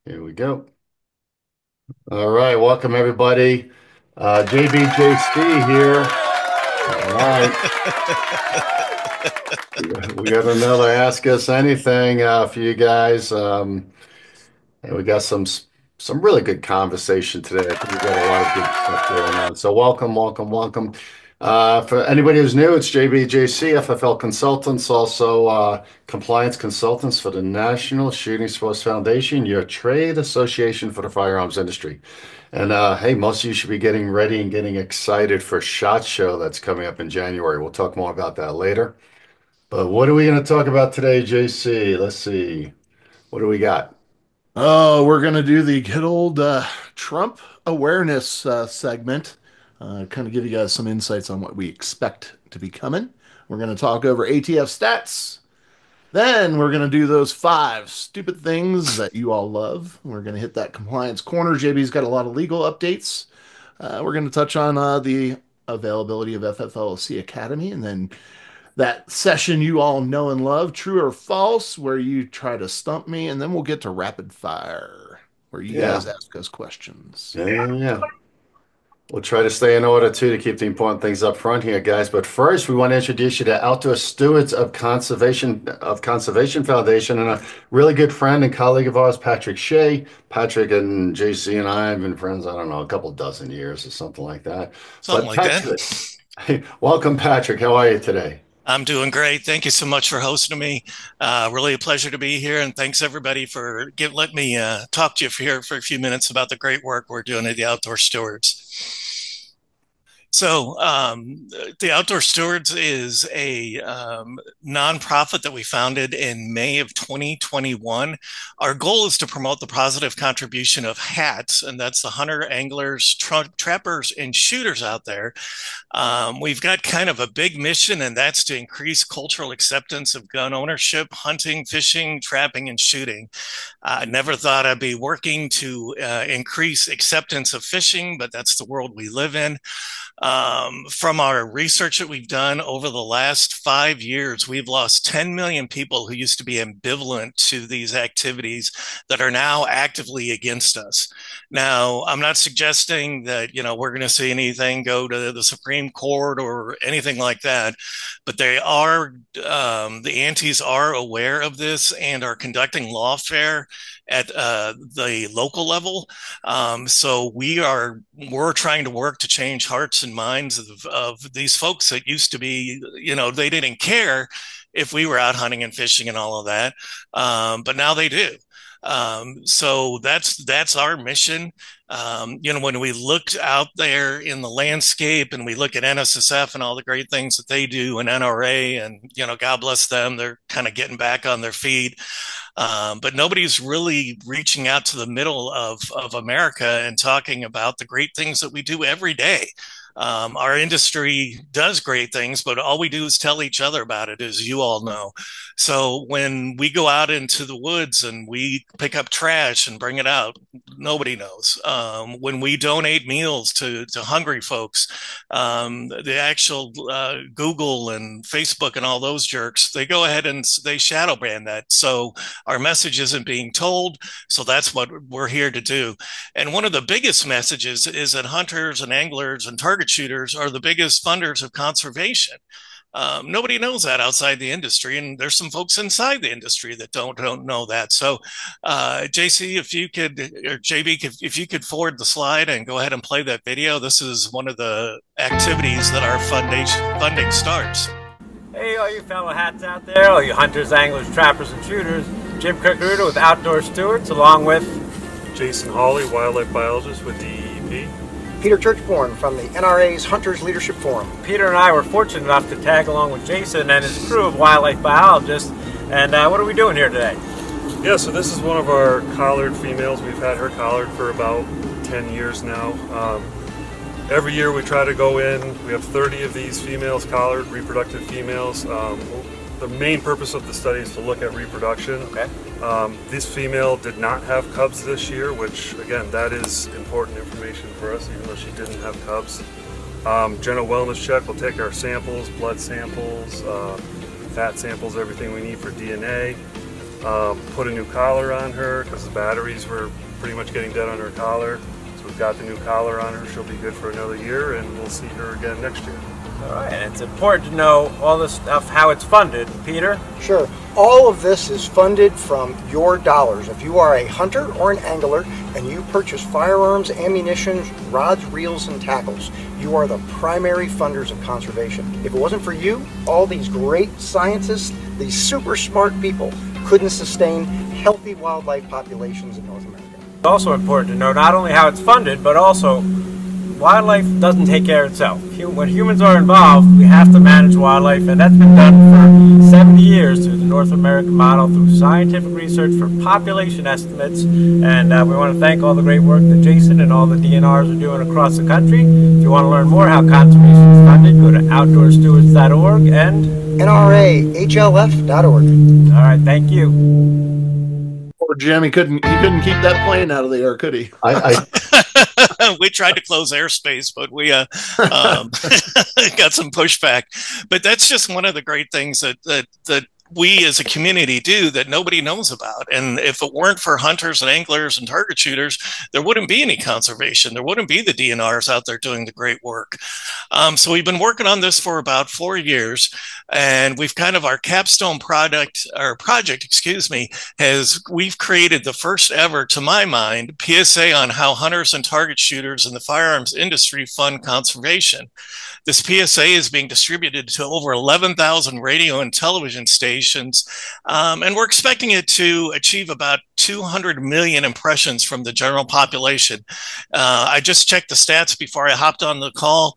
Here we go. All right, welcome everybody. JBJC here. All right, we got another Ask Us Anything for you guys, and we got some really good conversation today. I think we got a lot of good stuff going on. So welcome, welcome, welcome. For anybody who's new, it's JBJC, FFL Consultants, also compliance consultants for the National Shooting Sports Foundation, your trade association for the firearms industry. And hey, most of you should be getting ready and getting excited for SHOT Show that's coming up in January. We'll talk more about that later. But what are we going to talk about today, JC? Let's see. What do we got? Oh, we're going to do the good old Trump awareness segment. Kind of give you guys some insights on what we expect to be coming. We're going to talk over ATF stats. Then we're going to do those five stupid things that you all love. We're going to hit that compliance corner. JB's got a lot of legal updates. We're going to touch on the availability of FFLC Academy, and then that session you all know and love, true or false, where you try to stump me, and then we'll get to rapid fire, where you guys Yeah. ask us questions. Yeah. We'll try to stay in order too to keep the important things up front here, guys. But first, we want to introduce you to Outdoor Stewards of Conservation Foundation and a really good friend and colleague of ours, Patrick Shay. Patrick and JC and I have been friends, I don't know, a couple dozen years or something like that. Something But like that. Patrick, hey, welcome, Patrick. How are you today? I'm doing great. Thank you so much for hosting me. Really a pleasure to be here, and thanks everybody for letting me talk to you here for a few minutes about the great work we're doing at the Outdoor Stewards. So, the Outdoor Stewards is a nonprofit that we founded in May of 2021. Our goal is to promote the positive contribution of hats, and that's the hunter, anglers, trappers, and shooters out there. We've got kind of a big mission, and that's to increase cultural acceptance of gun ownership, hunting, fishing, trapping, and shooting. I never thought I'd be working to increase acceptance of fishing, but that's the world we live in. From our research that we've done over the last 5 years, we've lost 10 million people who used to be ambivalent to these activities that are now actively against us. Now, I'm not suggesting that, we're going to see anything go to the Supreme Court or anything like that, but the antis are aware of this and are conducting lawfare at the local level. So we're trying to work to change hearts and minds of these folks that used to be, they didn't care if we were out hunting and fishing and all of that, but now they do. So that's our mission. When we looked out there in the landscape and we look at NSSF and all the great things that they do and NRA and, God bless them, they're kind of getting back on their feet. But nobody's really reaching out to the middle of America and talking about the great things that we do every day. Our industry does great things, but all we do is tell each other about it, as you all know. So when we go out into the woods and we pick up trash and bring it out, nobody knows. When we donate meals to hungry folks, the actual Google and Facebook and all those jerks, they go ahead and they shadow ban that. So our message isn't being told. So that's what we're here to do. And one of the biggest messages is that hunters and anglers and target shooters are the biggest funders of conservation. Nobody knows that outside the industry, and there's some folks inside the industry that don't know that. So, JC, if you could, or JB, if you could forward the slide and go ahead and play that video, this is one of the activities that our funding starts. Hey, all you fellow hats out there, all you hunters, anglers, trappers, and shooters. Jim Kruger with Outdoor Stewards, along with Jason Hawley, wildlife biologist with the EEP. Peter Churchborn from the NRA's Hunters Leadership Forum. Peter and I were fortunate enough to tag along with Jason and his crew of wildlife biologists. And what are we doing here today? Yeah, so this is one of our collared females. We've had her collared for about 10 years now. Every year we try to go in. We have 30 of these females collared, reproductive females. The main purpose of the study is to look at reproduction. Okay. This female did not have cubs this year, which again, that is important information for us, even though she didn't have cubs. General wellness check, we'll take our samples, blood samples, fat samples, everything we need for DNA. put a new collar on her because the batteries were pretty much getting dead on her collar. So we've got the new collar on her. She'll be good for another year, and we'll see her again next year. All right, and it's important to know all this stuff, how it's funded. Peter? Sure. All of this is funded from your dollars. If you are a hunter or an angler and you purchase firearms, ammunition, rods, reels, and tackles, you are the primary funders of conservation. If it wasn't for you, all these great scientists, these super smart people, couldn't sustain healthy wildlife populations in North America. It's also important to know not only how it's funded, but also wildlife doesn't take care of itself. When humans are involved, we have to manage wildlife, and that's been done for 70 years through the North American model, through scientific research for population estimates. And we want to thank all the great work that Jason and all the DNRs are doing across the country. If you want to learn more how conservation is funded, go to outdoorstewards.org and NRAHLF.org. All right, thank you. Poor Jim, he couldn't keep that plane out of the air, could he? We tried to close airspace, but we got some pushback. But that's just one of the great things that we as a community do that nobody knows about. And if it weren't for hunters and anglers and target shooters, there wouldn't be any conservation. There wouldn't be the DNRs out there doing the great work. So we've been working on this for about 4 years, and we've kind of our capstone project, we've created the first ever, to my mind, PSA on how hunters and target shooters in the firearms industry fund conservation. This PSA is being distributed to over 11,000 radio and television stations, and we're expecting it to achieve about 200 million impressions from the general population. I just checked the stats before I hopped on the call.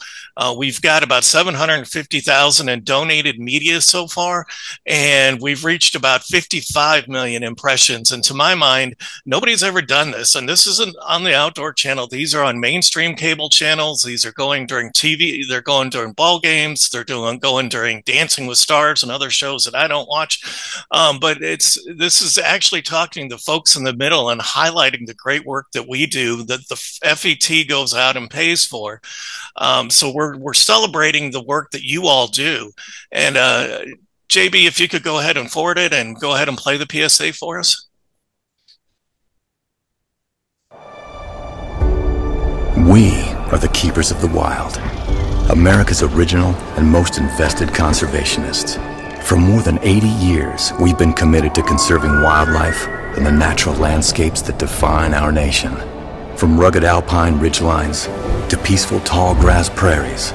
We've got about 750,000 in donated media so far, and we've reached about 55 million impressions. And to my mind, nobody's ever done this. And this isn't on the Outdoor Channel. These are on mainstream cable channels. These are going during TV. They're going during ball games. They're going during Dancing with Stars and other shows that I don't watch. But this is actually talking to folks in the middle and highlighting the great work that we do, that the FET goes out and pays for. So we're celebrating the work that you all do. And JB, if you could go ahead and forward it and go ahead and play the PSA for us. We are the keepers of the wild, America's original and most invested conservationists. For more than 80 years, we've been committed to conserving wildlife and the natural landscapes that define our nation. From rugged alpine ridgelines to peaceful tall grass prairies,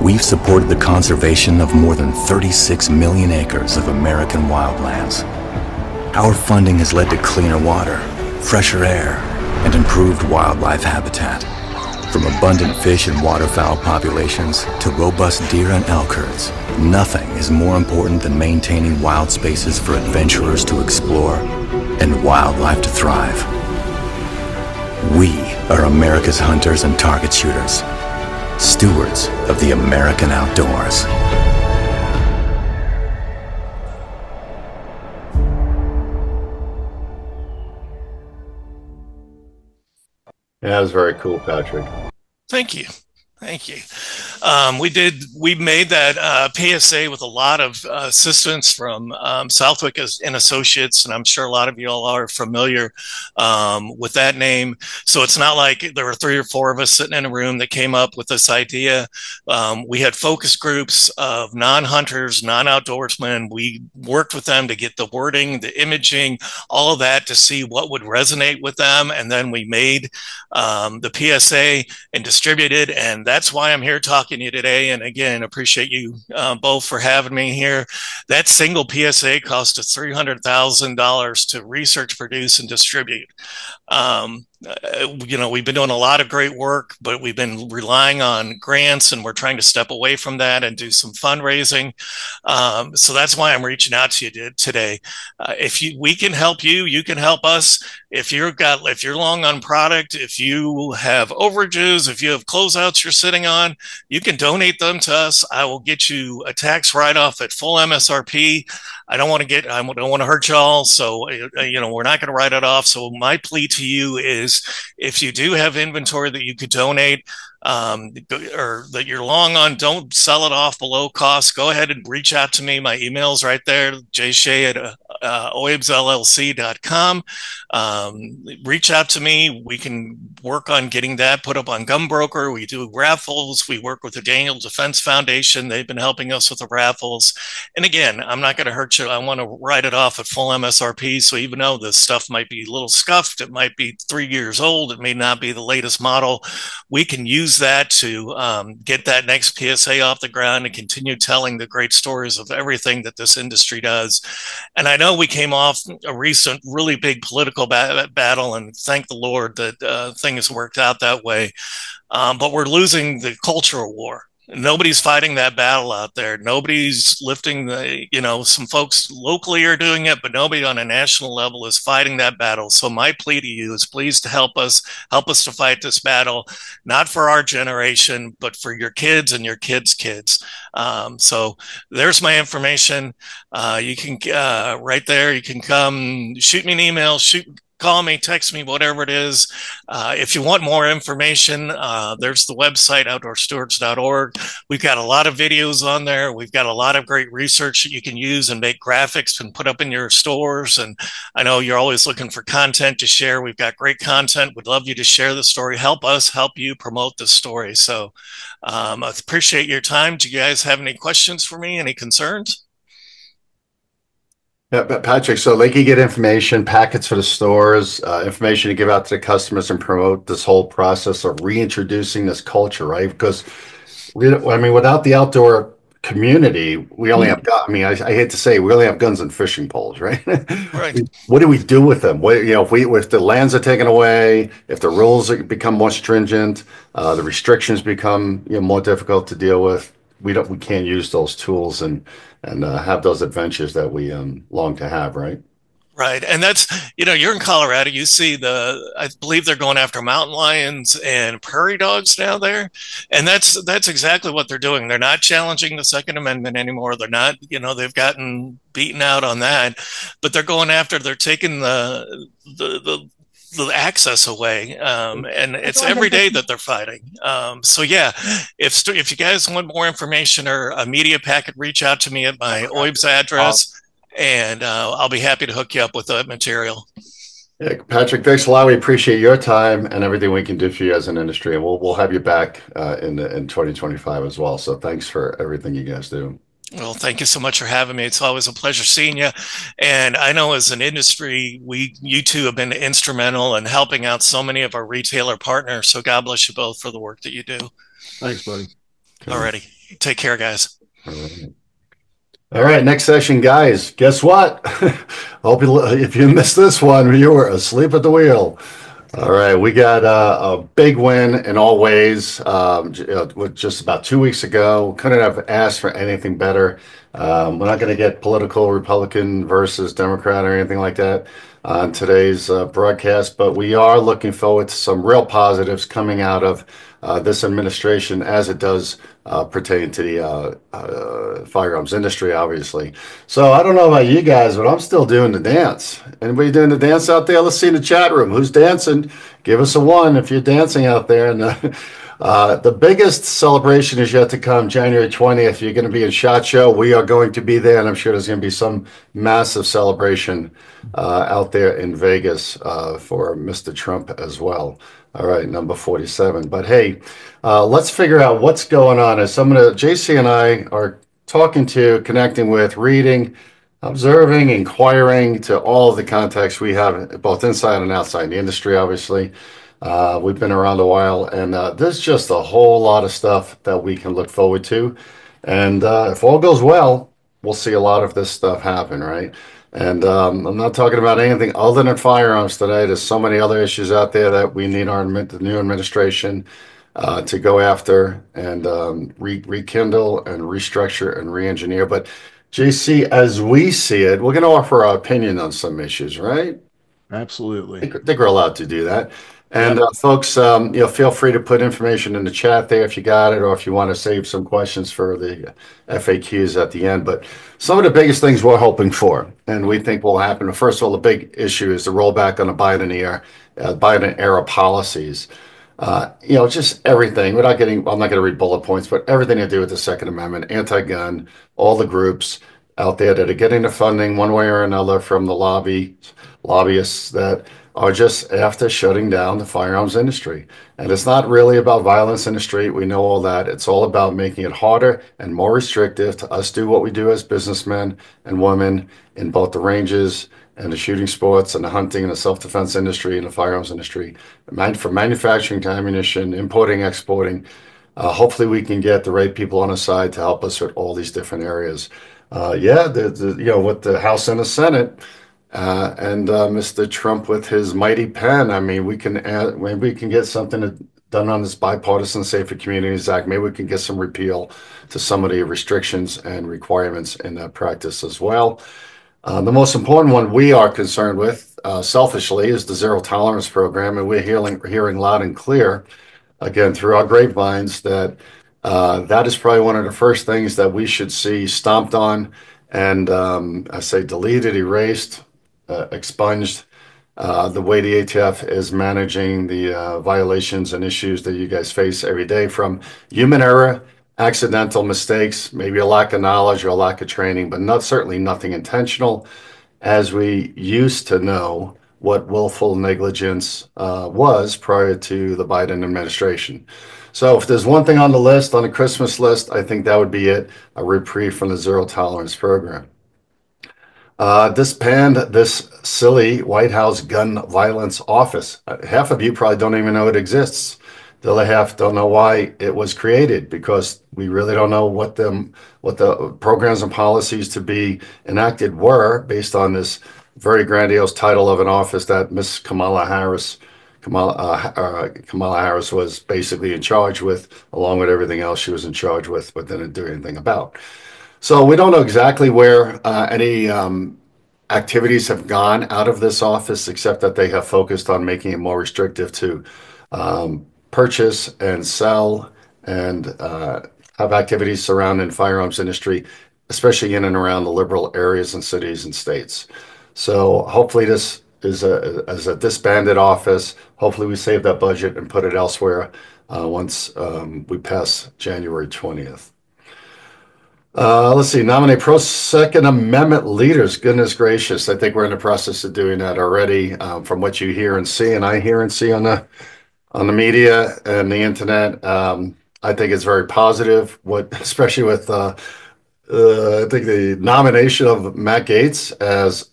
we've supported the conservation of more than 36 million acres of American wildlands. Our funding has led to cleaner water, fresher air, and improved wildlife habitat. From abundant fish and waterfowl populations to robust deer and elk herds, nothing is more important than maintaining wild spaces for adventurers to explore and wildlife to thrive. We are America's hunters and target shooters, stewards of the American outdoors. Yeah, that was very cool, Patrick. Thank you. Thank you. We made that PSA with a lot of assistance from Southwick and Associates, and I'm sure a lot of you all are familiar with that name. So it's not like there were 3 or 4 of us sitting in a room that came up with this idea. We had focus groups of non-hunters, non-outdoorsmen. We worked with them to get the wording, the imaging, all of that to see what would resonate with them. And then we made the PSA and distributed, and that's why I'm here talking to you today. And again, appreciate you both for having me here. That single PSA cost us $300,000 to research, produce, and distribute. We've been doing a lot of great work, but we've been relying on grants, and we're trying to step away from that and do some fundraising. So that's why I'm reaching out to you today. We can help you, you can help us. If you're long on product, if you have overages, if you have closeouts you're sitting on, you can donate them to us. I will get you a tax write-off at full MSRP. I don't want to hurt y'all, so we're not going to write it off. So my plea to you is, if you do have inventory that you could donate, or that you're long on, don't sell it off below cost. Go ahead and reach out to me. My email's right there, jshay at oibsllc.com. Reach out to me. We can work on getting that put up on GumBroker. We do raffles. We work with the Daniel Defense Foundation. They've been helping us with the raffles. And again, I'm not going to hurt you. I want to write it off at full MSRP. So even though this stuff might be a little scuffed, it might be 3 years old, it may not be the latest model, we can use that to get that next PSA off the ground and continue telling the great stories of everything that this industry does. And I know we came off a recent really big political battle, and thank the Lord that things worked out that way. But we're losing the cultural war. Nobody's fighting that battle out there. Nobody's lifting the, some folks locally are doing it, but nobody on a national level is fighting that battle. So my plea to you is please to help us to fight this battle, not for our generation, but for your kids and your kids' kids. So there's my information. You can, right there, you can come shoot me an email, call me, text me, whatever it is. If you want more information, there's the website, outdoorstewards.org. We've got a lot of videos on there. We've got a lot of great research that you can use and make graphics and put up in your stores. And I know you're always looking for content to share. We've got great content. We'd love you to share the story. Help us help you promote this story. So I appreciate your time. Do you guys have any questions for me? Any concerns? Yeah, but Patrick, so they can get information, packets for the stores, information to give out to the customers and promote this whole process of reintroducing this culture, right? Because, without the outdoor community, we only have, I hate to say, we only have guns and fishing poles, right? Right. What do we do with them? If the lands are taken away, if the rules become more stringent, the restrictions become more difficult to deal with, we can't use those tools and have those adventures that we long to have, right? Right. And that's, you're in Colorado, you see I believe they're going after mountain lions and prairie dogs now there. And that's exactly what they're doing. They're not challenging the Second Amendment anymore. They're not, they've gotten beaten out on that, but they're taking the access away, and it's every day that they're fighting. So yeah, if you guys want more information or a media packet, reach out to me at my OIBS address, and I'll be happy to hook you up with that material. Yeah, Patrick, thanks a lot. We appreciate your time and everything we can do for you as an industry, and we'll have you back in 2025 as well. So thanks for everything you guys do. Well, thank you so much for having me. It's always a pleasure seeing you. And I know as an industry, you two have been instrumental in helping out so many of our retailer partners. So God bless you both for the work that you do. Thanks, buddy. Alrighty. Take care, guys. All right, next session, guys. Guess what? If you missed this one, you were asleep at the wheel. All right, we got a big win in all ways just about 2 weeks ago. Couldn't have asked for anything better. We're not going to get political, Republican versus Democrat or anything like that on today's broadcast, but we are looking forward to some real positives coming out of this administration as it does pertain to the firearms industry, obviously. So I don't know about you guys, but I'm still doing the dance. Anybody doing the dance out there? Let's see in the chat room. Who's dancing? Give us a one if you're dancing out there. And the biggest celebration is yet to come, January 20th. You're going to be in SHOT Show. We are going to be there, and I'm sure there's going to be some massive celebration out there in Vegas for Mr. Trump as well. All right, number 47. But hey, let's figure out what's going on. As JC and I are connecting with, reading, observing, inquiring to all of the contacts we have, both inside and outside the industry, obviously. We've been around a while, and there's just a whole lot of stuff that we can look forward to. And if all goes well, we'll see a lot of this stuff happen, right? And I'm not talking about anything other than firearms today. There's so many other issues out there that we need the new administration to go after and rekindle and restructure and re-engineer. But JC, as we see it, we're going to offer our opinion on some issues, right? Absolutely. I think we're allowed to do that. And folks, feel free to put information in the chat there if you got it, or if you want to save some questions for the FAQs at the end. But some of the biggest things we're hoping for, and we think will happen. First of all, the big issue is the rollback on the Biden era policies. Just everything. I'm not going to read bullet points, but everything to do with the Second Amendment, anti-gun, all the groups out there that are getting the funding one way or another from the lobbyists that are just after shutting down the firearms industry. And it's not really about violence in the street. We know all that. It's all about making it harder and more restrictive to us do what we do as businessmen and women in both the ranges and the shooting sports and the hunting and the self-defense industry and the firearms industry, from manufacturing to ammunition, importing, exporting. Hopefully, we can get the right people on our side to help us with all these different areas. With the House and the Senate, and Mr. Trump with his mighty pen. I mean, maybe we can get something done on this bipartisan Safer Communities Act. Maybe we can get some repeal to some of the restrictions and requirements in that practice as well. The most important one we are concerned with, selfishly, is the Zero Tolerance program, and we're hearing loud and clear, again, through our grapevines, that that is probably one of the first things that we should see stomped on and I say deleted, erased, expunged. The way the ATF is managing the violations and issues that you guys face every day, from human error, accidental mistakes, maybe a lack of knowledge or a lack of training, but certainly nothing intentional, as we used to know what willful negligence was prior to the Biden administration. So if there's one thing on the list, on the Christmas list, I think that would be it, a reprieve from the Zero Tolerance program. Disband this silly White House gun violence office. Half of you probably don't even know it exists. The other half don't know why it was created, because we really don't know what the programs and policies to be enacted were based on this very grandiose title of an office that Miss Kamala Harris was basically in charge with, along with everything else she was in charge with, but didn't do anything about. So we don't know exactly where any activities have gone out of this office, except that they have focused on making it more restrictive to purchase and sell and have activities surrounding firearms industry, especially in and around the liberal areas and cities and states. So hopefully this is a disbanded office. Hopefully we save that budget and put it elsewhere once we pass January 20th. Let's see, nominate pro-Second Amendment leaders. Goodness gracious, I think we're in the process of doing that already. From what you hear and see, and I hear and see on the media and the internet, I think it's very positive. Especially with I think the nomination of Matt Gaetz as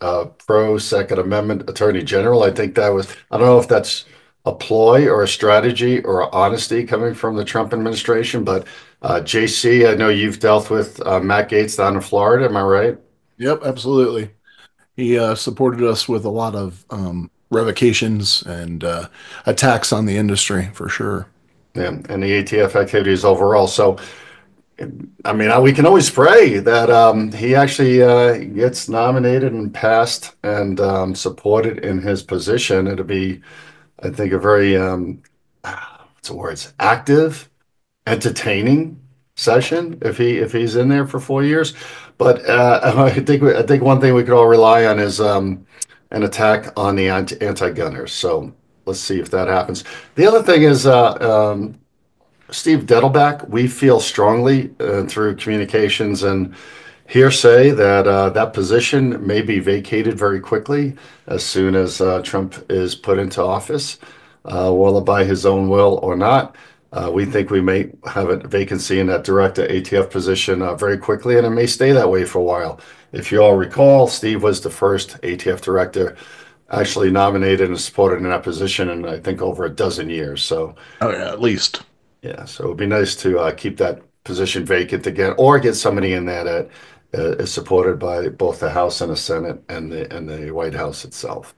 pro-Second Amendment Attorney General. I think I don't know if that's a ploy or a strategy or honesty coming from the Trump administration, but JC, I know you've dealt with Matt Gaetz down in Florida. Am I right? Yep, absolutely. He supported us with a lot of revocations and attacks on the industry, for sure. Yeah, and the ATF activities overall. So, I mean, we can always pray that he actually gets nominated and passed and supported in his position. It'll be, I think, a very, what's the words, active, entertaining session if he's in there for 4 years. But I think one thing we could all rely on is an attack on the anti-gunners. So let's see if that happens. The other thing is Steve Dettelbach. We feel strongly through communications and hearsay that that position may be vacated very quickly as soon as Trump is put into office, whether by his own will or not. We think we may have a vacancy in that director ATF position very quickly, and it may stay that way for a while. If you all recall, Steve was the first ATF director actually nominated and supported in that position in, I think, over a dozen years. So, oh yeah, at least. Yeah, so it would be nice to keep that position vacant again, or get somebody in there that is supported by both the House and the Senate and the White House itself.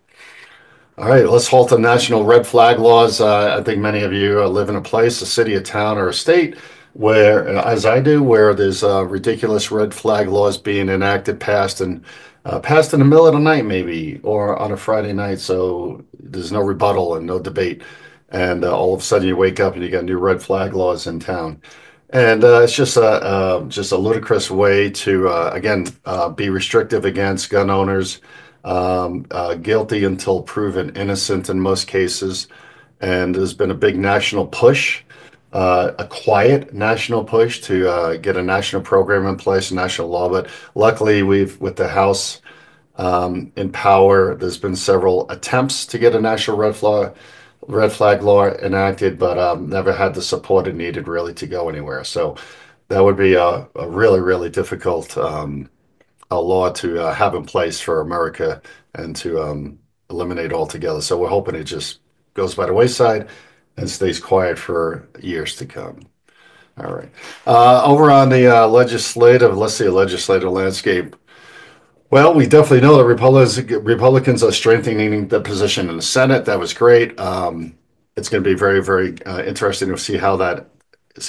All right, let's halt the national red flag laws. I think many of you live in a place, a city, a town, or a state where, as I do, where there's ridiculous red flag laws being enacted, passed in the middle of the night, maybe, or on a Friday night. So there's no rebuttal and no debate, and all of a sudden you wake up and you got new red flag laws in town. And it's just a ludicrous way to again be restrictive against gun owners, guilty until proven innocent in most cases, and there's been a big national push, a quiet national push to get a national program in place, a national law. But luckily, with the House in power, there's been several attempts to get a national red flag law enacted, but never had the support it needed really to go anywhere. So that would be a really, really difficult a law to have in place for America and to eliminate altogether. So we're hoping it just goes by the wayside and stays quiet for years to come. All right. Over on the legislative landscape. Well, we definitely know that Republicans are strengthening the position in the Senate. That was great. It's going to be very, very interesting to see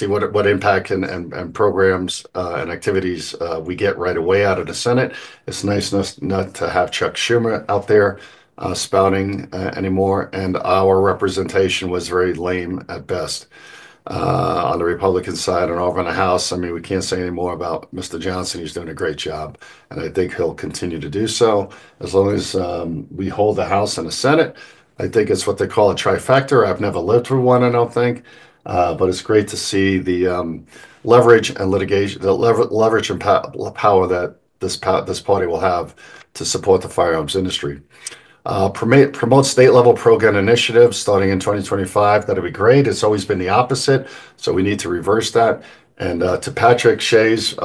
what impact and programs and activities we get right away out of the Senate. It's nice not to have Chuck Schumer out there spouting anymore, and our representation was very lame at best on the Republican side. And over in the House, I mean, we can't say any more about Mr. Johnson. He's doing a great job, and I think he'll continue to do so as long as we hold the House and the Senate. I think it's what they call a trifecta. I've never lived through one, I don't think, but it's great to see the leverage and litigation, the leverage and power that this party will have to support the firearms industry. Promote state-level pro-gun initiatives starting in 2025. That'll be great. It's always been the opposite, so we need to reverse that. And to Patrick Shay's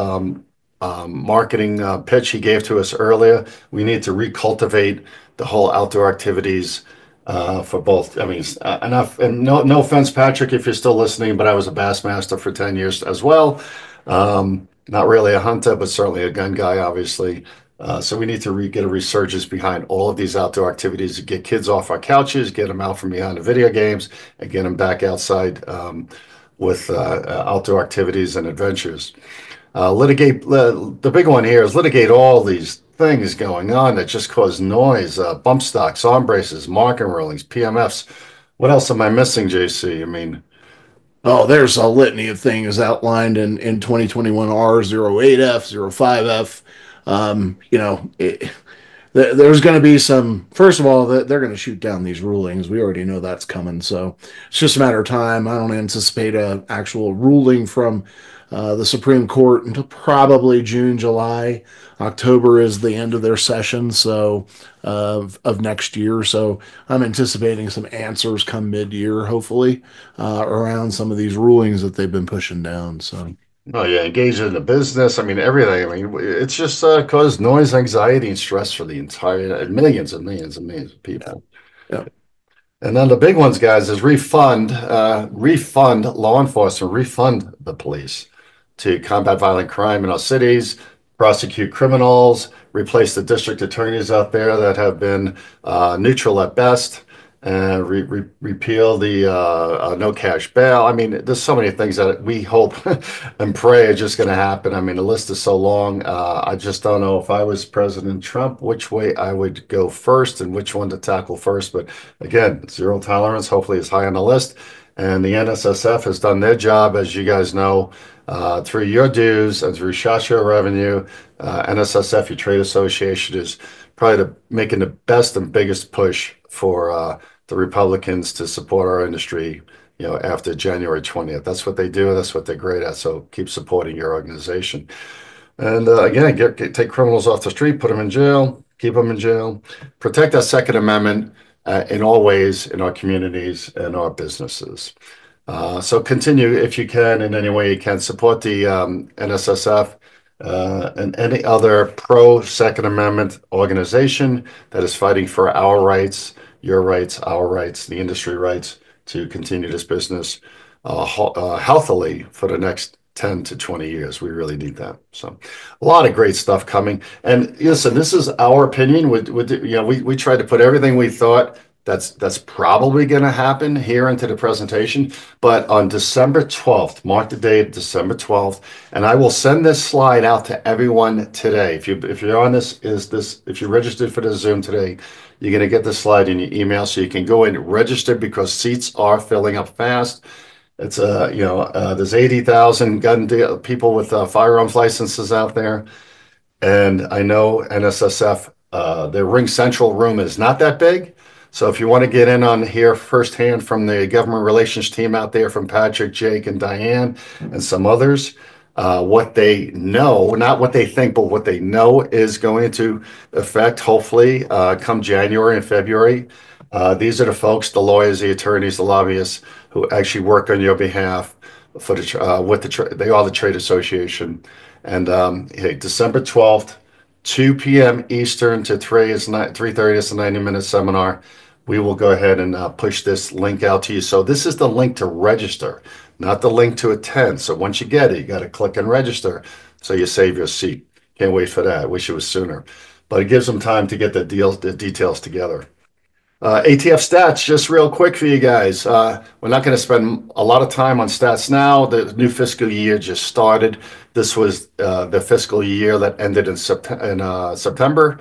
marketing pitch he gave to us earlier, we need to recultivate the whole outdoor activities for both. I mean, enough. And no offense, Patrick, if you're still listening, but I was a Bassmaster for 10 years as well. Not really a hunter, but certainly a gun guy, obviously. So we need to get a resurgence behind all of these outdoor activities to get kids off our couches, get them out from behind the video games, and get them back outside with outdoor activities and adventures. The big one here is litigate all these things going on that just cause noise, bump stocks, arm braces, marking rulings, PMFs. What else am I missing, JC? I mean, oh, there's a litany of things outlined in 2021 R08F, 05F. There's going to be some, first of all, they're going to shoot down these rulings. We already know that's coming. So it's just a matter of time. I don't anticipate an actual ruling from the Supreme Court until probably June, July. October is the end of their session, so of next year. So I'm anticipating some answers come mid-year, hopefully, around some of these rulings that they've been pushing down. So. Oh yeah, engage in the business. I mean, everything. I mean, it's just caused noise, anxiety, and stress for the entire millions and millions and millions of people. Yeah. And then the big ones, guys, is refund law enforcement, refund the police to combat violent crime in our cities, prosecute criminals, replace the district attorneys out there that have been neutral at best, and repeal the no cash bail. I mean, there's so many things that we hope and pray are just going to happen. I mean, the list is so long. I just don't know if I was President Trump, which way I would go first and which one to tackle first. But again, zero tolerance hopefully is high on the list. And the NSSF has done their job, as you guys know, through your dues and through SHOT Show revenue. NSSF, your trade association, is probably making the best and biggest push for the Republicans to support our industry, after January 20th. That's what they do. That's what they're great at. So keep supporting your organization. And again, take criminals off the street, put them in jail, keep them in jail, protect our Second Amendment in all ways in our communities and our businesses. So continue, if you can, in any way you can, support the NSSF and any other pro-Second Amendment organization that is fighting for our rights, your rights, our rights, the industry rights to continue this business healthily for the next 10 to 20 years. We really need that. So a lot of great stuff coming. And listen, this is our opinion. We tried to put everything we thought that's probably going to happen here into the presentation. But on December 12th, mark the date, December 12th, and I will send this slide out to everyone today. If you're on if you're registered for the Zoom today, you're going to get this slide in your email, so you can go in and register because seats are filling up fast. It's there's 80,000 people with firearms licenses out there, and I know NSSF, their Ring Central room is not that big. So if you want to get in on here firsthand from the government relations team out there, from Patrick, Jake, and Diane, and some others, what they know, not what they think, but what they know is going into effect, hopefully, come January and February. These are the folks, the lawyers, the attorneys, the lobbyists who actually work on your behalf for they are the trade association. And hey, December 12th, 2 p.m. Eastern to 3:30 is a 90-minute seminar. We will go ahead and push this link out to you. So this is the link to register, not the link to attend. So once you get it, you got to click and register so you save your seat. Can't wait for that. I wish it was sooner. But it gives them time to get the details together. ATF stats, just real quick for you guys. We're not going to spend a lot of time on stats now. The new fiscal year just started. This was the fiscal year that ended in September.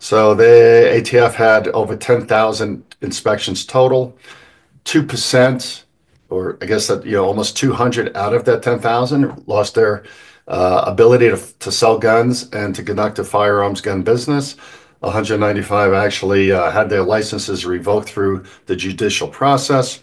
So the ATF had over 10,000 inspections total. 2%, or I guess that, almost 200 out of that 10,000 lost their ability to sell guns and to conduct a firearms gun business. 195 actually had their licenses revoked through the judicial process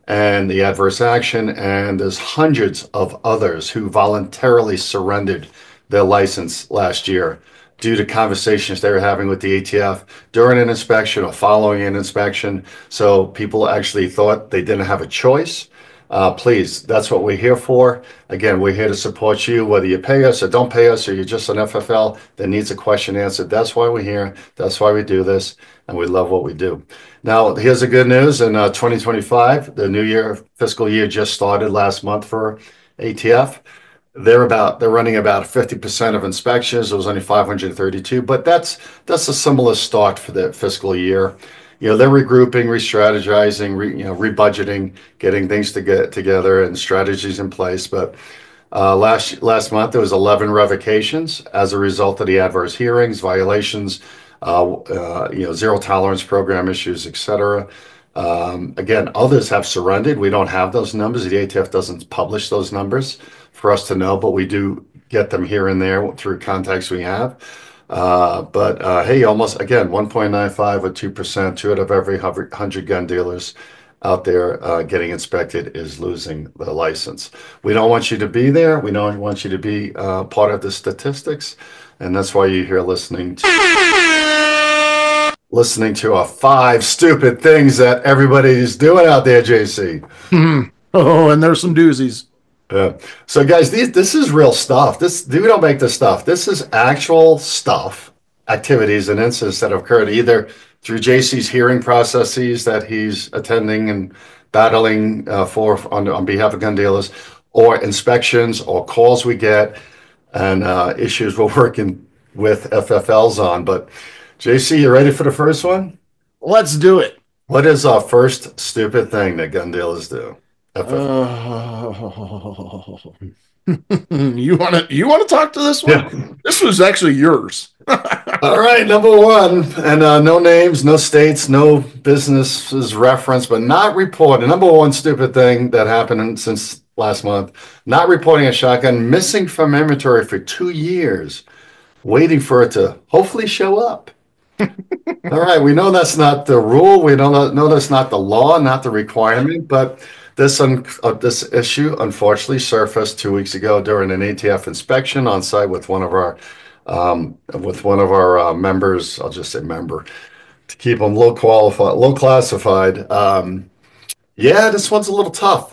and the adverse action, and there's hundreds of others who voluntarily surrendered their license last year due to conversations they were having with the ATF during an inspection or following an inspection. So people actually thought they didn't have a choice. Please, that's what we're here for. Again, we're here to support you, whether you pay us or don't pay us, or you're just an FFL that needs a question answered. That's why we're here. That's why we do this, and we love what we do. Now, here's the good news. In 2025, the new fiscal year just started last month for ATF. They're running about 50% of inspections. It was only 532, but that's a similar start for the fiscal year. They're regrouping, re-strategizing, rebudgeting, getting things to get together and strategies in place. But last month there was 11 revocations as a result of the adverse hearings, violations, zero tolerance program issues, etc. Again, others have surrendered. We don't have those numbers. The ATF doesn't publish those numbers for us to know, but we do get them here and there through contacts we have. But hey, almost again, 1.95 or 2%, 2 out of every 100 gun dealers out there getting inspected is losing the license. We don't want you to be there. We don't want you to be part of the statistics, and that's why you're here listening to our 5 stupid things that everybody's doing out there, JC. Oh, and there's some doozies. So guys, this is real stuff. We don't make this stuff. This is actual stuff, activities and incidents that have occurred either through JC's hearing processes that he's attending and battling on behalf of gun dealers, or inspections or calls we get, and issues we're working with FFLs on. But JC, you ready for the first one? Let's do it. What is our first stupid thing that gun dealers do? You want to talk to this one? Yeah. This was actually yours. All right, number one, and no names, no states, no businesses referenced, but not reported. Number one stupid thing that happened since last month: not reporting a shotgun missing from inventory for 2 years, waiting for it to hopefully show up. All right, we know that's not the rule. We don't know that's not the law, not the requirement, but this issue unfortunately surfaced 2 weeks ago during an ATF inspection on site with one of our members. I'll just say member to keep them low classified. Yeah, this one's a little tough.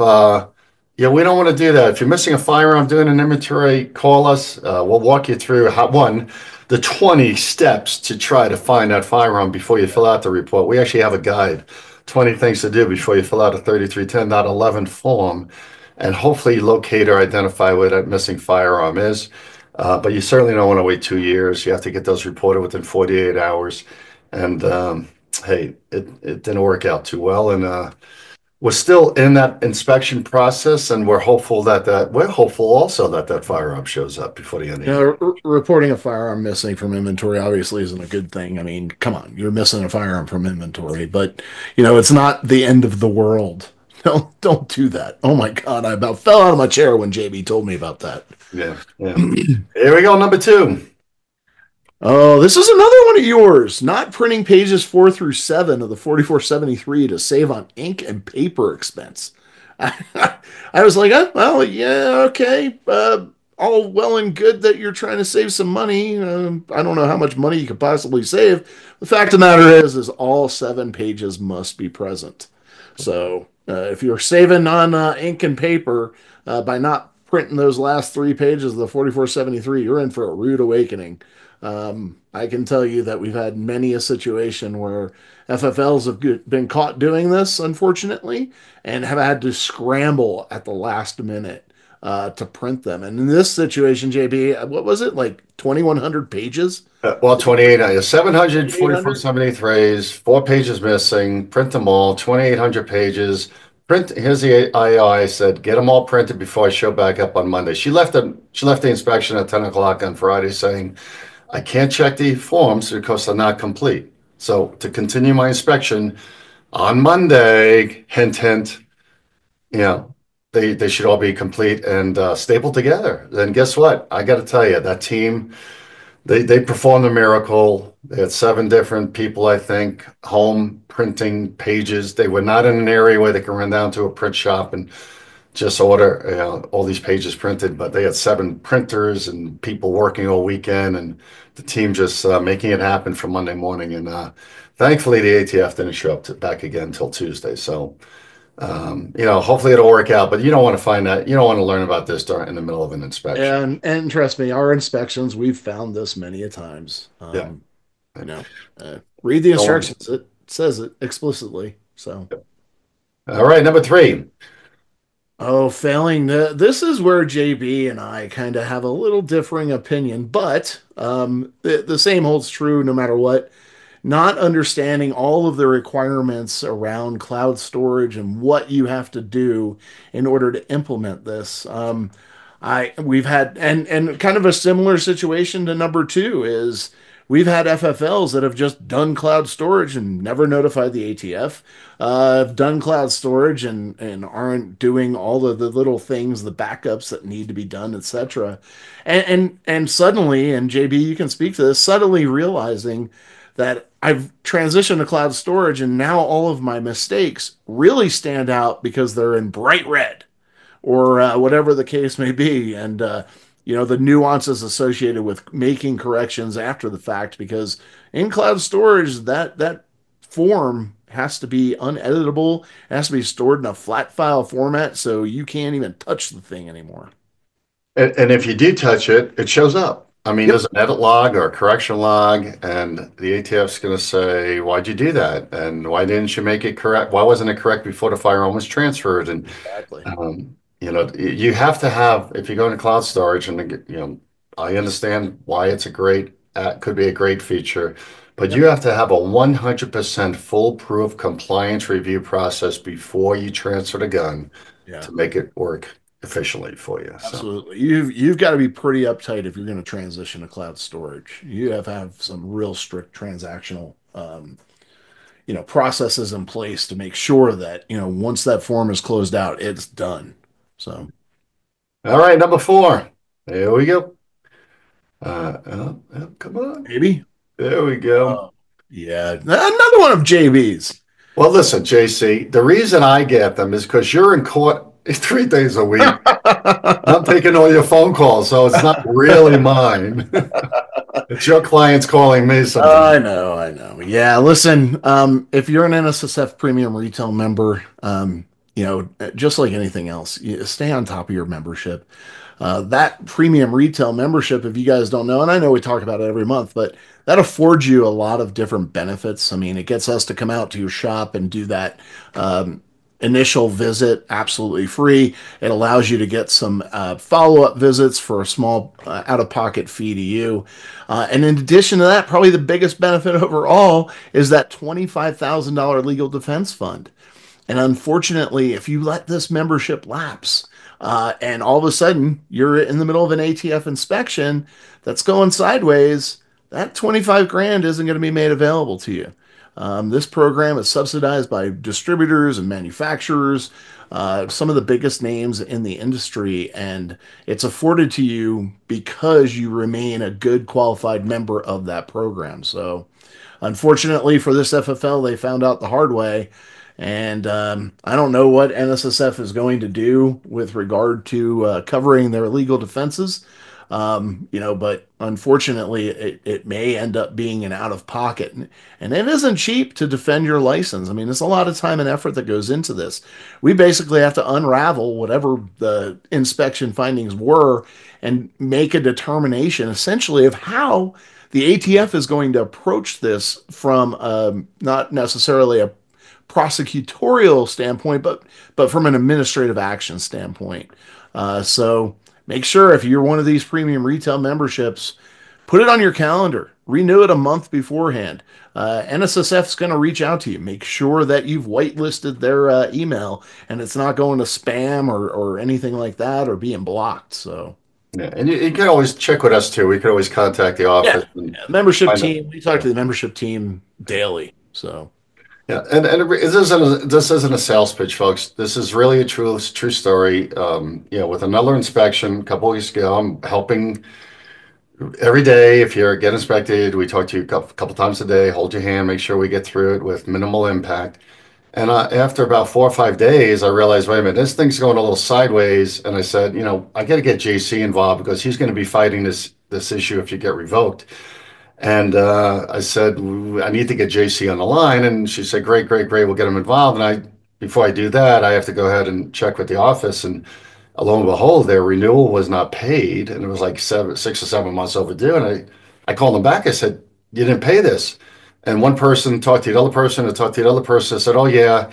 Yeah, we don't want to do that. If you're missing a firearm doing an inventory, call us. We'll walk you through the 20 steps to try to find that firearm before you fill out the report. We actually have a guide. 20 things to do before you fill out a 3310.11 form and hopefully locate or identify where that missing firearm is. But you certainly don't want to wait 2 years. You have to get those reported within 48 hours. And hey, it didn't work out too well. And we're still in that inspection process, and we're hopeful also that firearm shows up before the end of the year. Reporting a firearm missing from inventory obviously isn't a good thing. I mean, come on, you're missing a firearm from inventory, but it's not the end of the world. Don't do that. Oh my God, I about fell out of my chair when JB told me about that. Yeah. Here we go, number 2. Oh, this is another one of yours. Not printing pages 4 through 7 of the 4473 to save on ink and paper expense. I was like, oh, well, yeah, okay. All well and good that you're trying to save some money. I don't know how much money you could possibly save. The fact of the matter is all 7 pages must be present. So if you're saving on ink and paper by not printing those last 3 pages of the 4473, you're in for a rude awakening. I can tell you that we've had many a situation where FFLs have been caught doing this, unfortunately, and have had to scramble at the last minute to print them. And in this situation, JB, what was it, like 2,100 pages? Well, 28, 744 2,800? 73s, 4 pages missing, print them all, 2,800 pages. Print, here's the II said, get them all printed before I show back up on Monday. She left the inspection at 10 o'clock on Friday saying, I can't check the forms because they're not complete. So to continue my inspection on Monday, hint, hint, you know, they should all be complete and stapled together. Then guess what? I got to tell you, that team, they performed a miracle. They had 7 different people, I think, home printing pages. They were not in an area where they can run down to a print shop and just order, all these pages printed, but they had 7 printers and people working all weekend, and the team just making it happen for Monday morning. And thankfully, the ATF didn't show up back again until Tuesday. So, hopefully it'll work out. But you don't want to find that. You don't want to learn about this in the middle of an inspection. And trust me, our inspections, we've found this many a times. Yeah. Read the Don't want- instructions. It says it explicitly. So. All right, number 3. Oh, failing. This is where JB and I kind of have a little differing opinion, but the same holds true no matter what. Not understanding all of the requirements around cloud storage and what you have to do in order to implement this. We've had and kind of a similar situation to number 2 is we've had FFLs that have just done cloud storage and never notified the ATF. Have done cloud storage and aren't doing all of the little things, the backups that need to be done, etc. And suddenly, and JB, you can speak to this, suddenly realizing that I've transitioned to cloud storage and now all of my mistakes really stand out because they're in bright red or whatever the case may be. And, the nuances associated with making corrections after the fact, because in cloud storage, that form has to be uneditable, it has to be stored in a flat file format, so you can't even touch the thing anymore. And if you do touch it, it shows up. I mean, there's an edit log or a correction log, and the ATF's going to say, why'd you do that? And why didn't you make it correct? Why wasn't it correct before the firearm was transferred? And, Exactly. you have to have, if you go into cloud storage, and, I understand why it's could be a great feature, but you have to have a 100% foolproof compliance review process before you transfer the gun Yeah. to make it work efficiently for you. So. Absolutely. You've got to be pretty uptight if you're going to transition to cloud storage. You have to have some real strict transactional processes in place to make sure that, once that form is closed out, it's done. So, All right, number 4. There we go. Come on. maybe. There we go. Yeah. Another one of JB's. Well, listen, JC, the reason I get them is because you're in court 3 days a week. I'm taking all your phone calls, so it's not really mine. It's your clients calling me sometimes. I know. Yeah, listen, if you're an NSSF premium retail member, just like anything else, you stay on top of your membership. That premium retail membership, if you guys don't know, and I know we talk about it every month, but that affords you a lot of different benefits. I mean, it gets us to come out to your shop and do that initial visit absolutely free. It allows you to get some follow-up visits for a small out-of-pocket fee to you. And in addition to that, probably the biggest benefit overall is that $25,000 legal defense fund. And unfortunately, if you let this membership lapse, and all of a sudden you're in the middle of an ATF inspection that's going sideways, that 25 grand isn't going to be made available to you. This program is subsidized by distributors and manufacturers, some of the biggest names in the industry, and it's afforded to you because you remain a good qualified member of that program. So, unfortunately for this FFL, they found out the hard way. And I don't know what NSSF is going to do with regard to covering their legal defenses. But unfortunately, it may end up being an out of pocket. And it isn't cheap to defend your license. I mean, there's a lot of time and effort that goes into this. We basically have to unravel whatever the inspection findings were and make a determination essentially of how the ATF is going to approach this from not necessarily a prosecutorial standpoint, but from an administrative action standpoint. So make sure if you're one of these premium retail memberships, put it on your calendar. Renew it a month beforehand. NSSF is going to reach out to you. Make sure that you've whitelisted their email and it's not going to spam or anything like that or being blocked. So. Yeah, and you can always check with us too. We could always contact the office. Yeah, membership team. We talk to the membership team daily. So. Yeah, and this isn't a sales pitch, folks. This is really a true story. With another inspection a couple weeks ago, I'm helping every day. If you get inspected, we talk to you a couple times a day, hold your hand, make sure we get through it with minimal impact. And after about 4 or 5 days, I realized, wait a minute, this thing's going a little sideways. And I said, I got to get JC involved because he's going to be fighting this issue if you get revoked. And I said, I need to get JC on the line. And she said, great, we'll get him involved. And before I do that, I have to go ahead and check with the office. And lo and behold, their renewal was not paid. And it was like 6 or 7 months overdue. And I called them back. I said, you didn't pay this. And one person talked to the other person and talked to the other person and said, oh, yeah,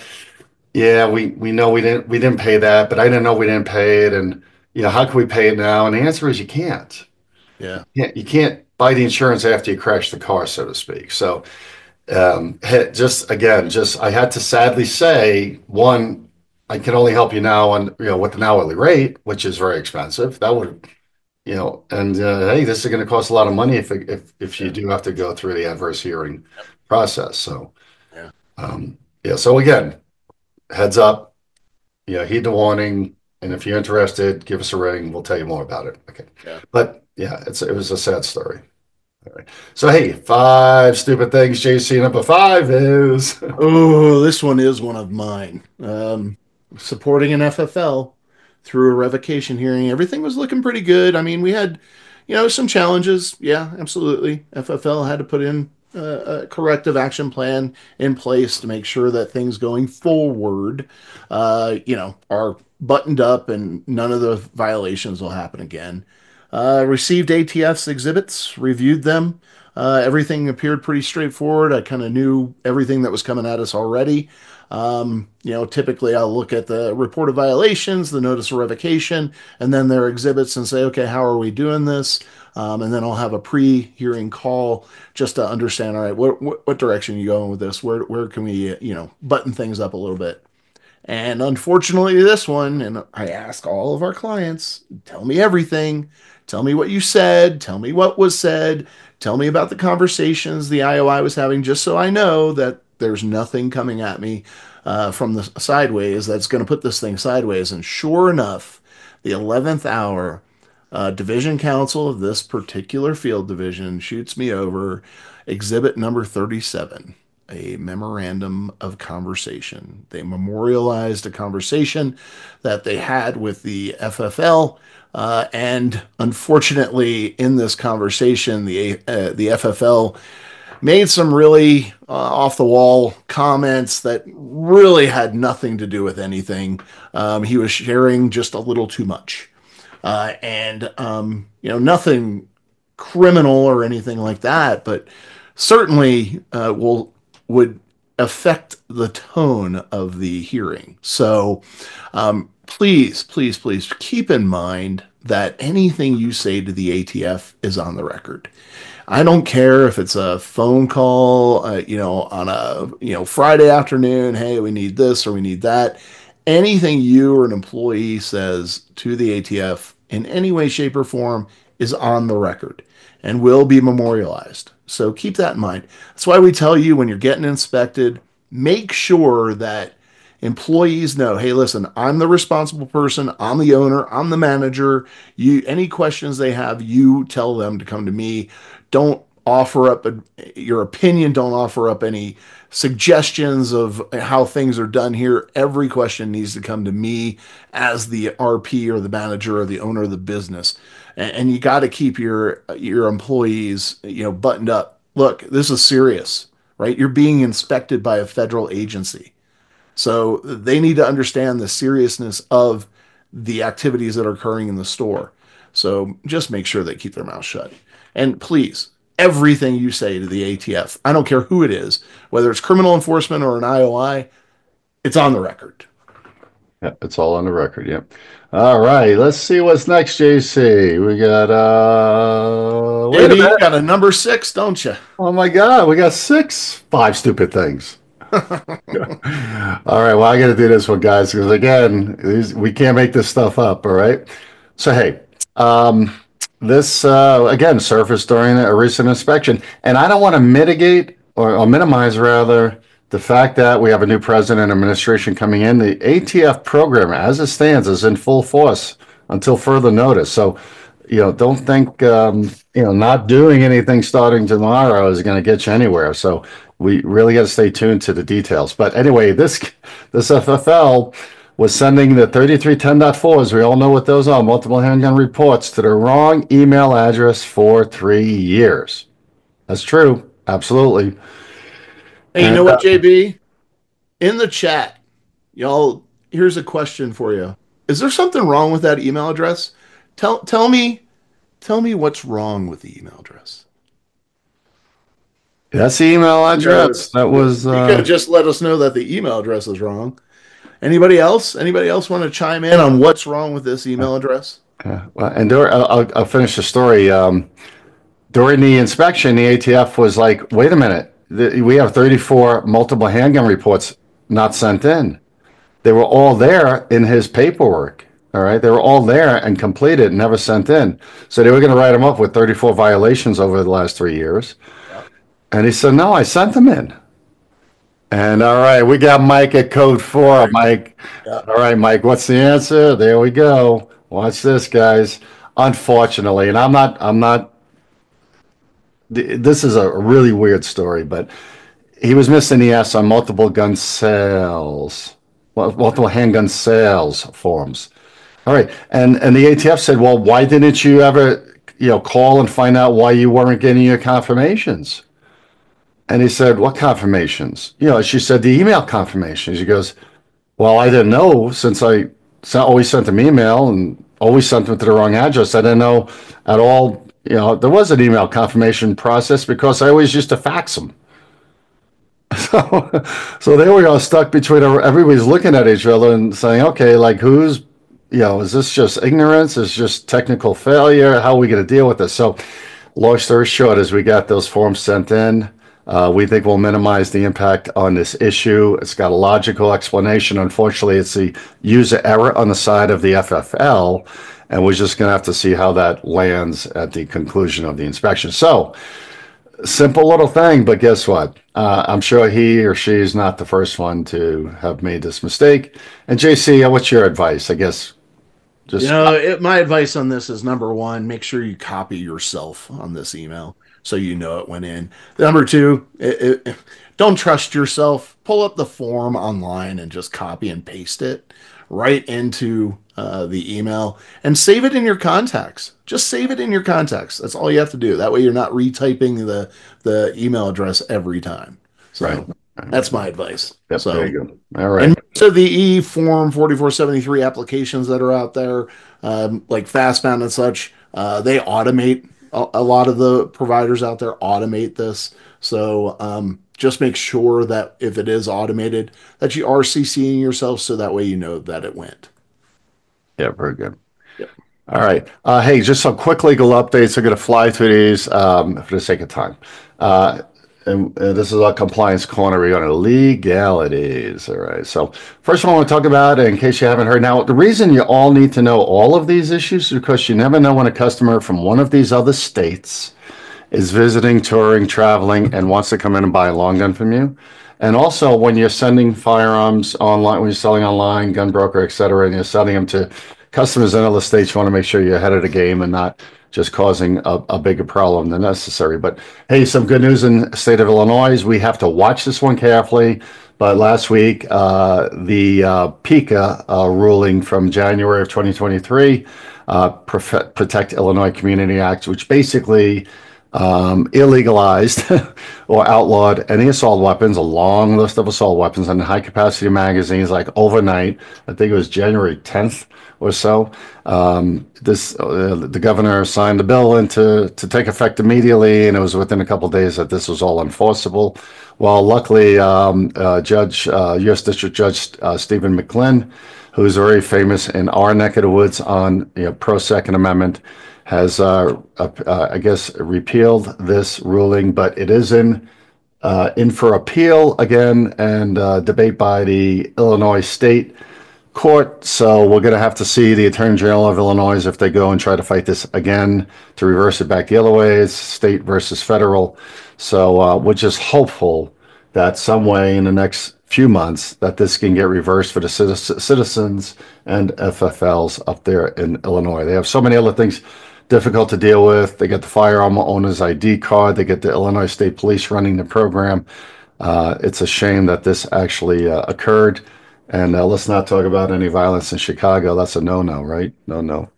we know we didn't pay that, but I didn't know we didn't pay it. And, how can we pay it now? And the answer is you can't. Yeah. You can't buy the insurance after you crash the car, so to speak. So I had to sadly say, one, I can only help you now on, with an hourly rate, which is very expensive. That would, hey, this is going to cost a lot of money if you do have to go through the adverse hearing process. So, so again, heads up, heed the warning. And if you're interested, give us a ring. We'll tell you more about it. Okay. Yeah. But yeah, it was a sad story. All right. So, hey, 5 stupid things, JC. Number 5 is. Oh, this one is one of mine. Supporting an FFL through a revocation hearing. Everything was looking pretty good. I mean, we had, some challenges. Yeah, absolutely. FFL had to put in a corrective action plan in place to make sure that things going forward, are buttoned up and none of the violations will happen again. Received ATF's exhibits, reviewed them. Everything appeared pretty straightforward. I kind of knew everything that was coming at us already. Typically I'll look at the report of violations, the notice of revocation, and then their exhibits and say, okay, how are we doing this? And then I'll have a pre-hearing call just to understand, all right, what direction are you going with this? Where can we, button things up a little bit? And unfortunately, this one, and I ask all of our clients, tell me everything. Tell me what you said. Tell me what was said. Tell me about the conversations the IOI was having, just so I know that there's nothing coming at me from the sideways that's going to put this thing sideways. And sure enough, the 11th hour, division counsel of this particular field division shoots me over exhibit number 37. A memorandum of conversation. They memorialized a conversation that they had with the FFL, and unfortunately, in this conversation, the FFL made some really off the wall comments that really had nothing to do with anything. He was sharing just a little too much, and nothing criminal or anything like that, but certainly would affect the tone of the hearing. So please keep in mind that anything you say to the ATF is on the record. I don't care if it's a phone call, on a, Friday afternoon, hey, we need this or we need that. Anything you or an employee says to the ATF in any way, shape, or form is on the record and will be memorialized. So keep that in mind. That's why we tell you when you're getting inspected, make sure that employees know, hey, listen, I'm the responsible person, I'm the owner, I'm the manager. You any questions they have, you tell them to come to me. Don't offer up your opinion, don't offer up any suggestions of how things are done here. Every question needs to come to me as the RP or the manager or the owner of the business. And you got to keep your employees, buttoned up. Look, this is serious, right? You're being inspected by a federal agency. So they need to understand the seriousness of the activities that are occurring in the store. So just make sure they keep their mouth shut. And please, everything you say to the ATF, I don't care who it is, whether it's criminal enforcement or an IOI, it's on the record. Yeah, it's all on the record. Yep. All right. Let's see what's next, JC. We got wait a Maybe minute. you got a number 6, don't you? Oh my God, we got 5 stupid things. All right. Well, I got to do this one, guys, because again, we can't make this stuff up. All right. So hey, this again surfaced during a recent inspection, and I don't want to mitigate or minimize rather the fact that we have a new president and administration coming in. The ATF program, as it stands, is in full force until further notice. So, don't think not doing anything starting tomorrow is going to get you anywhere. So we really got to stay tuned to the details. But anyway, this FFL was sending the 3310.4s. We all know what those are, multiple handgun reports, to the wrong email address for 3 years. That's true. Absolutely. Hey, you know what, JB? In the chat, y'all, here's a question for you. Is there something wrong with that email address? Tell me what's wrong with the email address. That's the email address. That was you could just let us know that the email address is wrong. Anybody else want to chime in on what's wrong with this email address? Well, and I'll finish the story. During the inspection, the ATF was like, wait a minute, we have 34 multiple handgun reports not sent in. They were all there in his paperwork. All right. They were all there and completed, never sent in. So they were going to write him up with 34 violations over the last 3 years. Yep. And he said, no, I sent them in. And all right, we got Mike at code 4. Mike. Yep. All right, Mike, what's the answer? There we go. Watch this, guys. Unfortunately, and I'm not, this is a really weird story, but he was missing the S on multiple gun sales, multiple handgun sales forms. All right, and the ATF said, well, why didn't you ever, call and find out why you weren't getting your confirmations? And he said, what confirmations? She said, the email confirmations. He goes, well, I didn't know since I always sent them email and always sent them to the wrong address. I didn't know at all, there was an email confirmation process because I always used to fax them. So there we are, stuck between everybody's looking at each other and saying, okay, like who's, is this just ignorance? Is just technical failure? How are we going to deal with this? So long story short, as we got those forms sent in, we think we'll minimize the impact on this issue. It's got a logical explanation. Unfortunately, it's the user error on the side of the FFL, and we're just going to have to see how that lands at the conclusion of the inspection. So simple little thing, but guess what? I'm sure he or she is not the first one to have made this mistake. And JC, what's your advice? I guess just my advice on this is, number 1, make sure you copy yourself on this email so you know it went in. Number 2, don't trust yourself. Pull up the form online and just copy and paste it right into the email and save it in your contacts. Just save it in your contacts. That's all you have to do. That way you're not retyping the email address every time. So right. That's my advice. Yep, so there you go. All right. And so the E-Form 4473 applications that are out there, like Fastbound and such, they automate. A lot of the providers out there automate this. So just make sure that if it is automated, that you are CCing yourself so that way you know that it went. Yeah, very good. Yep. All right. Hey, just some quick legal updates. I'm going to fly through these for the sake of time. and this is our compliance corner regarding legalities. All right. So first one I want to talk about, in case you haven't heard, now the reason you all need to know all of these issues is because you never know when a customer from one of these other states is visiting, touring, traveling, and wants to come in and buy a long gun from you. And also when you're sending firearms online, when you're selling online, gun broker, et cetera, and you're selling them to customers in other states, you want to make sure you're ahead of the game and not just causing a bigger problem than necessary. But hey, some good news in the state of Illinois. We have to watch this one carefully. But last week, the PICA ruling from January of 2023, Protect Illinois Community Act, which basically illegalized or outlawed any assault weapons, a long list of assault weapons and high capacity magazines, like overnight. I think it was January 10th or so. The governor signed the bill to take effect immediately, and it was within a couple of days that this was all enforceable. Well, luckily, U.S. District Judge Stephen McLinn, who's very famous in our neck of the woods on pro-Second Amendment, has, I guess, repealed this ruling, but it is in for appeal again and debate by the Illinois State Court. So we're going to have to see the Attorney General of Illinois if they go and try to fight this again to reverse it back the other way. It's state versus federal. So we're just hopeful that some way in the next few months that this can get reversed for the citizens and FFLs up there in Illinois. They have so many other things difficult to deal with. They get the firearm owner's ID card. They get the Illinois State Police running the program. It's a shame that this actually occurred. And let's not talk about any violence in Chicago. That's a no-no, right? No.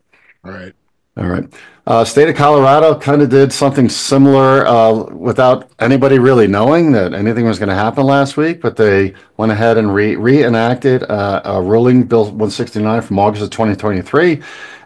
All right. All right. State of Colorado kind of did something similar without anybody really knowing that anything was going to happen last week, but they went ahead and reenacted a ruling, Bill 169 from August of 2023.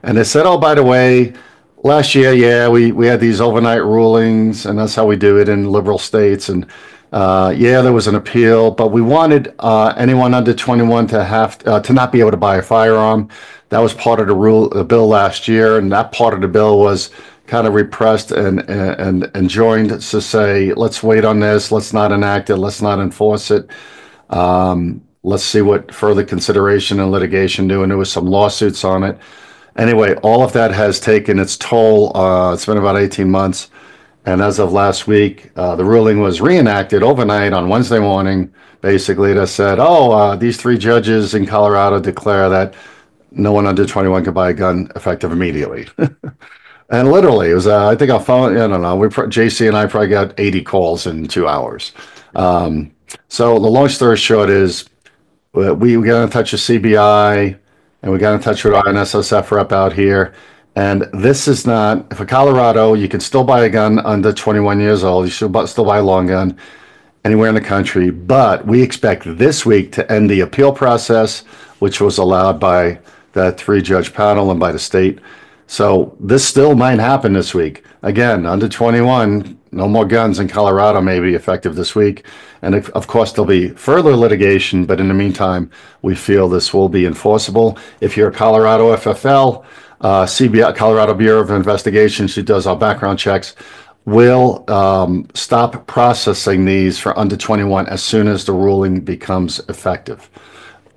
And they said, oh, by the way, last year, we had these overnight rulings, and that's how we do it in liberal states. And there was an appeal, but we wanted anyone under 21 to have to not be able to buy a firearm. That was part of the bill last year, and that part of the bill was kind of repressed and joined to say, let's wait on this, let's not enact it, let's not enforce it. Let's see what further consideration and litigation do, and there was some lawsuits on it. Anyway, all of that has taken its toll. It's been about 18 months. And as of last week, the ruling was reenacted overnight on Wednesday morning. Basically, that said, these three judges in Colorado declare that no one under 21 can buy a gun effective immediately. And literally, it was, I think our phone, I don't know, JC and I probably got 80 calls in 2 hours. So the long story short is we got in touch with CBI, and we got in touch with our NSSF rep out here. And this is not, for Colorado, you can still buy a gun under 21 years old. You should still buy a long gun anywhere in the country. But we expect this week to end the appeal process, which was allowed by that three-judge panel and by the state. So this still might happen this week. Again, under 21, no more guns in Colorado may be effective this week. And of course, there'll be further litigation. But in the meantime, we feel this will be enforceable. If you're a Colorado FFL, CBI, Colorado Bureau of Investigations, who does our background checks, will stop processing these for under 21 as soon as the ruling becomes effective.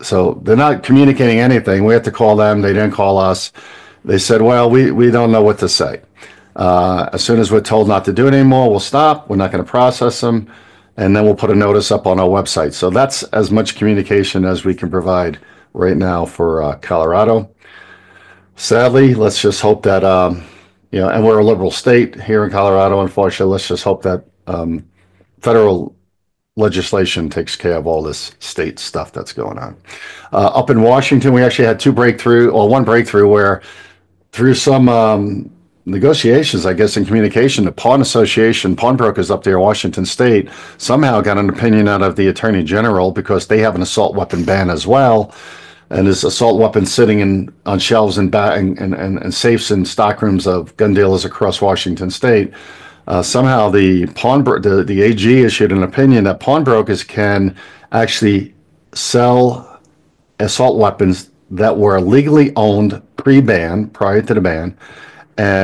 So they're not communicating anything. We have to call them. They didn't call us. They said, well, we don't know what to say. As soon as we're told not to do it anymore, we'll stop. We're not going to process them. And then we'll put a notice up on our website. So that's as much communication as we can provide right now for Colorado. Sadly, let's just hope that, and we're a liberal state here in Colorado, unfortunately. Let's just hope that federal legislation takes care of all this state stuff that's going on. Up in Washington, we actually had one breakthrough where through some negotiations, I guess, in communication, the pawnbrokers up there in Washington State somehow got an opinion out of the Attorney General because they have an assault weapon ban as well. And there's assault weapons sitting on shelves and safes in stockrooms of gun dealers across Washington State. Somehow the AG issued an opinion that pawnbrokers can actually sell assault weapons that were legally owned pre-ban, prior to the ban,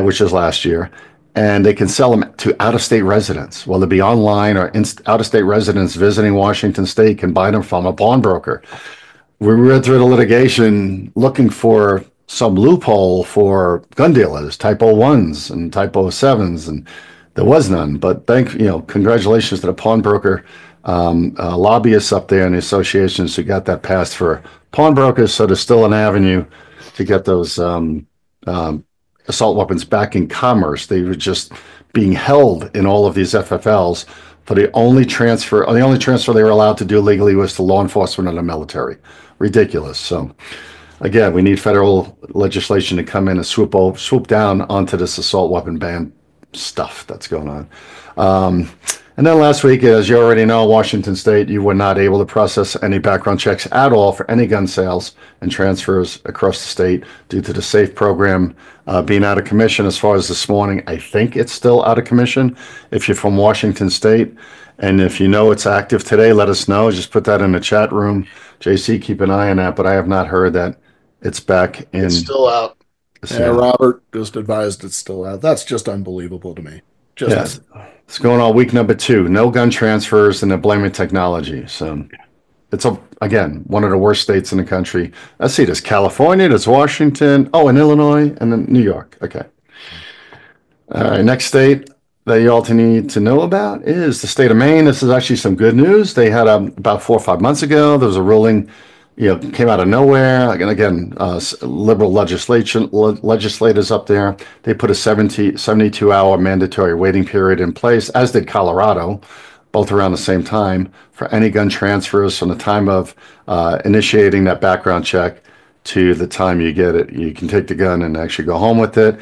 which is last year, and they can sell them to out-of-state residents, whether it be online or out-of-state residents visiting Washington State can buy them from a pawnbroker. We read through the litigation looking for some loophole for gun dealers, type 01s and type 07s, and there was none. But congratulations to the pawnbroker lobbyists up there and the associations who got that passed for pawnbrokers. So there's still an avenue to get those assault weapons back in commerce. They were just being held in all of these FFLs for the only transfer they were allowed to do legally was to law enforcement and the military. Ridiculous. So again, we need federal legislation to come in and swoop down onto this assault weapon ban stuff that's going on. And then last week, as you already know, Washington State, you were not able to process any background checks at all for any gun sales and transfers across the state due to the SAFE program being out of commission. As far as this morning, I think it's still out of commission. If you're from Washington State, and if you know it's active today, let us know. Just put that in the chat room. JC, keep an eye on that, but I have not heard that it's back in. It's still out. Yeah, Robert just advised it's still out. That's just unbelievable to me. Yes. It's going on week number 2. No gun transfers and they're blaming technology. So it's, again, one of the worst states in the country. Let's see, there's California, there's Washington, and Illinois, and then New York. Okay. All right, next state that you all need to know about is the state of Maine. This is actually some good news. They had about 4 or 5 months ago, there was a ruling, came out of nowhere. Again, liberal legislators up there, they put a 72-hour mandatory waiting period in place, as did Colorado, both around the same time, for any gun transfers from the time of initiating that background check to the time you get it. You can take the gun and actually go home with it.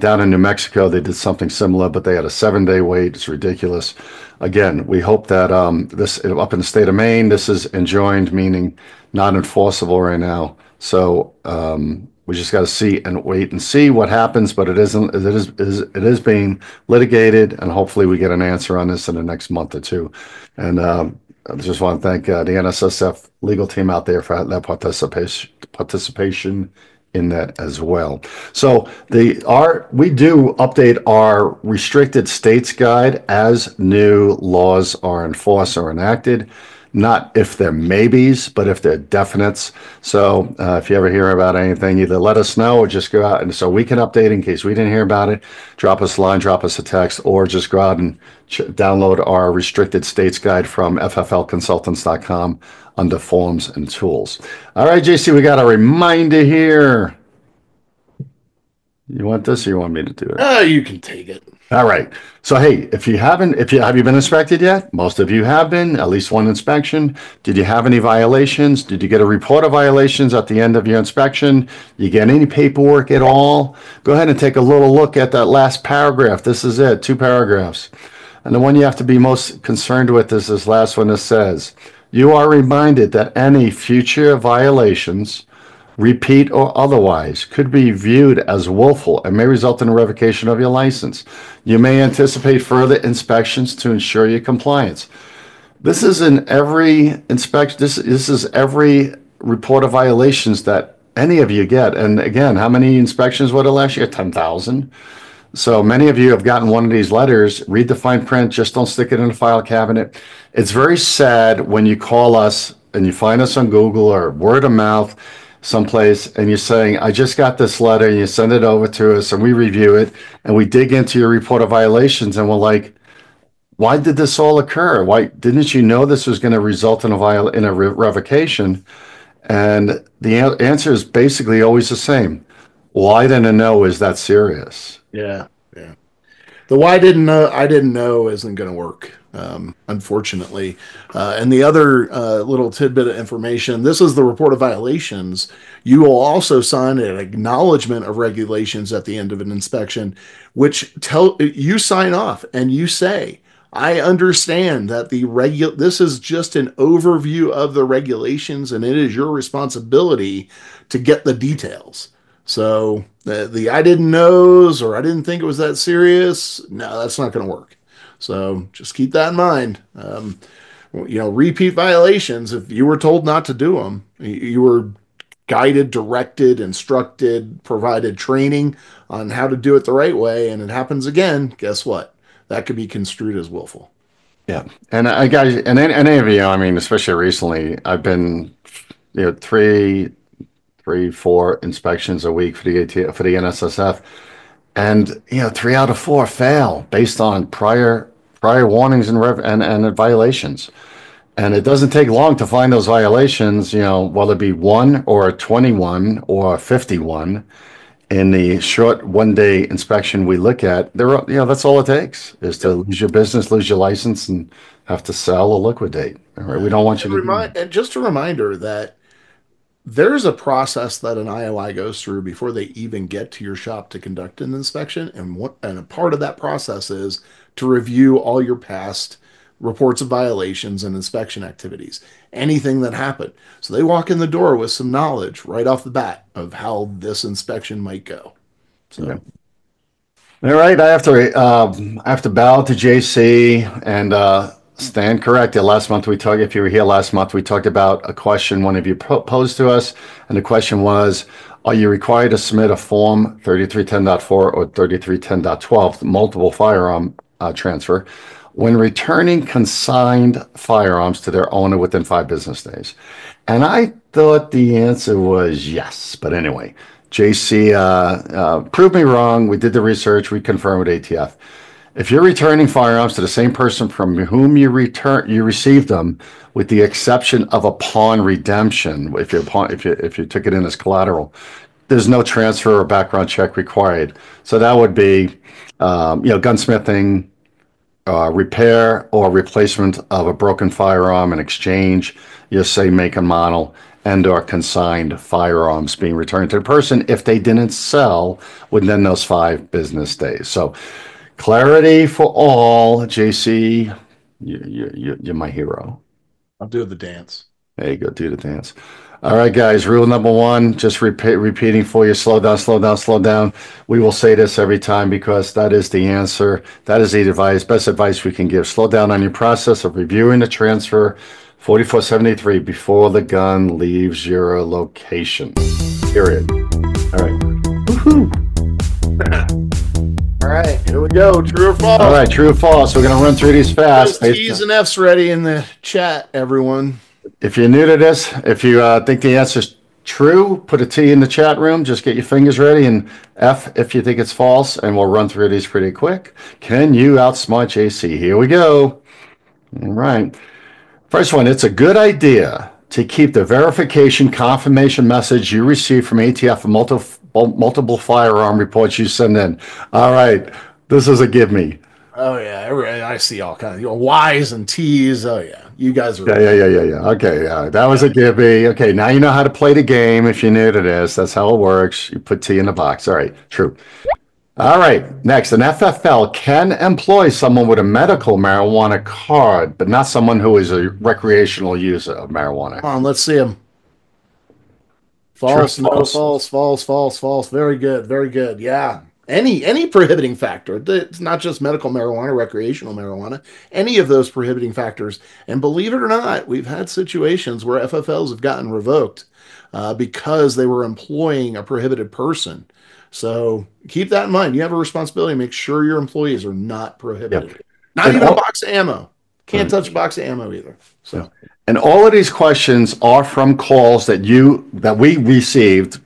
Down in New Mexico, they did something similar, but they had a 7-day wait. It's ridiculous. Again, we hope that this up in the state of Maine, this is enjoined, meaning not enforceable right now. So we just got to see and wait and see what happens. But it is being litigated, and hopefully we get an answer on this in the next month or two. And I just want to thank the NSSF legal team out there for that participation in that as well. So we do update our restricted states guide as new laws are enforced or enacted. Not if they're maybes, but if they're definites. So if you ever hear about anything, either let us know or just go out and so we can update in case we didn't hear about it. Drop us a line, drop us a text, or just go out and download our restricted states guide from ffl+consultants.com under forms and tools. All right, JC, we got a reminder here. You want this or you want me to do it? You can take it. All right. So, hey, have you been inspected yet? Most of you have been, at least one inspection. Did you have any violations? Did you get a report of violations at the end of your inspection? You get any paperwork at all? Go ahead and take a little look at that last paragraph. This is it, 2 paragraphs. And the one you have to be most concerned with is this last one that says, you are reminded that any future violations, repeat or otherwise, could be viewed as willful and may result in a revocation of your license. You may anticipate further inspections to ensure your compliance. This is in every inspection. This is every report of violations that any of you get. And again, how many inspections were there last year? 10,000. So many of you have gotten one of these letters. Read the fine print. Just don't stick it in the file cabinet. It's very sad when you call us and you find us on Google or word of mouth someplace and you're saying, I just got this letter, and you send it over to us and we review it and we dig into your report of violations and we're like, why did this all occur? Why didn't you know this was going to result in a revocation? And the answer is basically always the same. Well, I didn't know is that serious. Yeah. The why didn't I didn't know isn't going to work, unfortunately. And the other little tidbit of information, this is the report of violations. You will also sign an acknowledgement of regulations at the end of an inspection, which you sign off and you say, I understand that this is just an overview of the regulations and it is your responsibility to get the details. So the I didn't knows or I didn't think it was that serious, no, that's not going to work. So just keep that in mind. Repeat violations, if you were told not to do them, you were guided, directed, instructed, provided training on how to do it the right way, and it happens again, guess what? That could be construed as willful. Yeah, and I guys, and any of you, I mean, especially recently, I've been, three, four inspections a week for the for the NSSF, and 3 out of 4 fail based on prior warnings and violations. And it doesn't take long to find those violations, whether it be 1 or 21 or 51 in the short 1 day inspection we look at. That's all it takes is to lose your business, lose your license, and have to sell or liquidate. All right. We don't want you to And just a reminder that there's a process that an IOI goes through before they even get to your shop to conduct an inspection. And a part of that process is to review all your past reports of violations and inspection activities, anything that happened. So they walk in the door with some knowledge right off the bat of how this inspection might go. So. Yeah. All right, I have to bow to JC and stand corrected. Last month if you were here last month, we talked about a question one of you posed to us, and the question was, are you required to submit a form 3310.4 or 3310.12, multiple firearm transfer, when returning consigned firearms to their owner within 5 business days? And I thought the answer was yes, but anyway. JC proved me wrong. We did the research. We confirmed with ATF. If you're returning firearms to the same person from whom you received them, with the exception of upon redemption, if you took it in as collateral, there's no transfer or background check required. So that would be, gunsmithing, repair or replacement of a broken firearm in exchange, say make and model, and or consigned firearms being returned to the person if they didn't sell within those 5 business days. So clarity for all. JC, you're my hero. I'll do the dance. There you go, do the dance. All right, guys, rule number 1, just repeating for you, slow down, slow down, slow down. We will say this every time because that is the answer. That is the best advice we can give. Slow down on your process of reviewing the transfer 4473 before the gun leaves your location. Period. All right. Woohoo! All right, here we go. True or false? All right, true or false. We're going to run through these fast. T's and F's ready in the chat, everyone. If you're new to this, if you think the answer is true, put a T in the chat room. Just get your fingers ready, and F if you think it's false, and we'll run through these pretty quick. Can you outsmart JC? Here we go. All right. First one, it's a good idea to keep the verification confirmation message you receive from ATF for multiple firearm reports you send in. All right. This is a give me. Oh, yeah. I see all kinds of Y's and T's. Oh, yeah. You guys are. Yeah. Okay. That was a give me. Okay. Now you know how to play the game if you're new to this. That's how it works. You put T in the box. All right. True. All right. Next, an FFL can employ someone with a medical marijuana card, but not someone who is a recreational user of marijuana. Come on, let's see them. False, True, no, false. Very good, very good. Yeah. Any prohibiting factor. It's not just medical marijuana, recreational marijuana, any of those prohibiting factors. And believe it or not, we've had situations where FFLs have gotten revoked because they were employing a prohibited person. So keep that in mind. You have a responsibility to make sure your employees are not prohibited. Yep. Not even a box of ammo. Can't touch a box of ammo either. So, and all of these questions are from calls that we received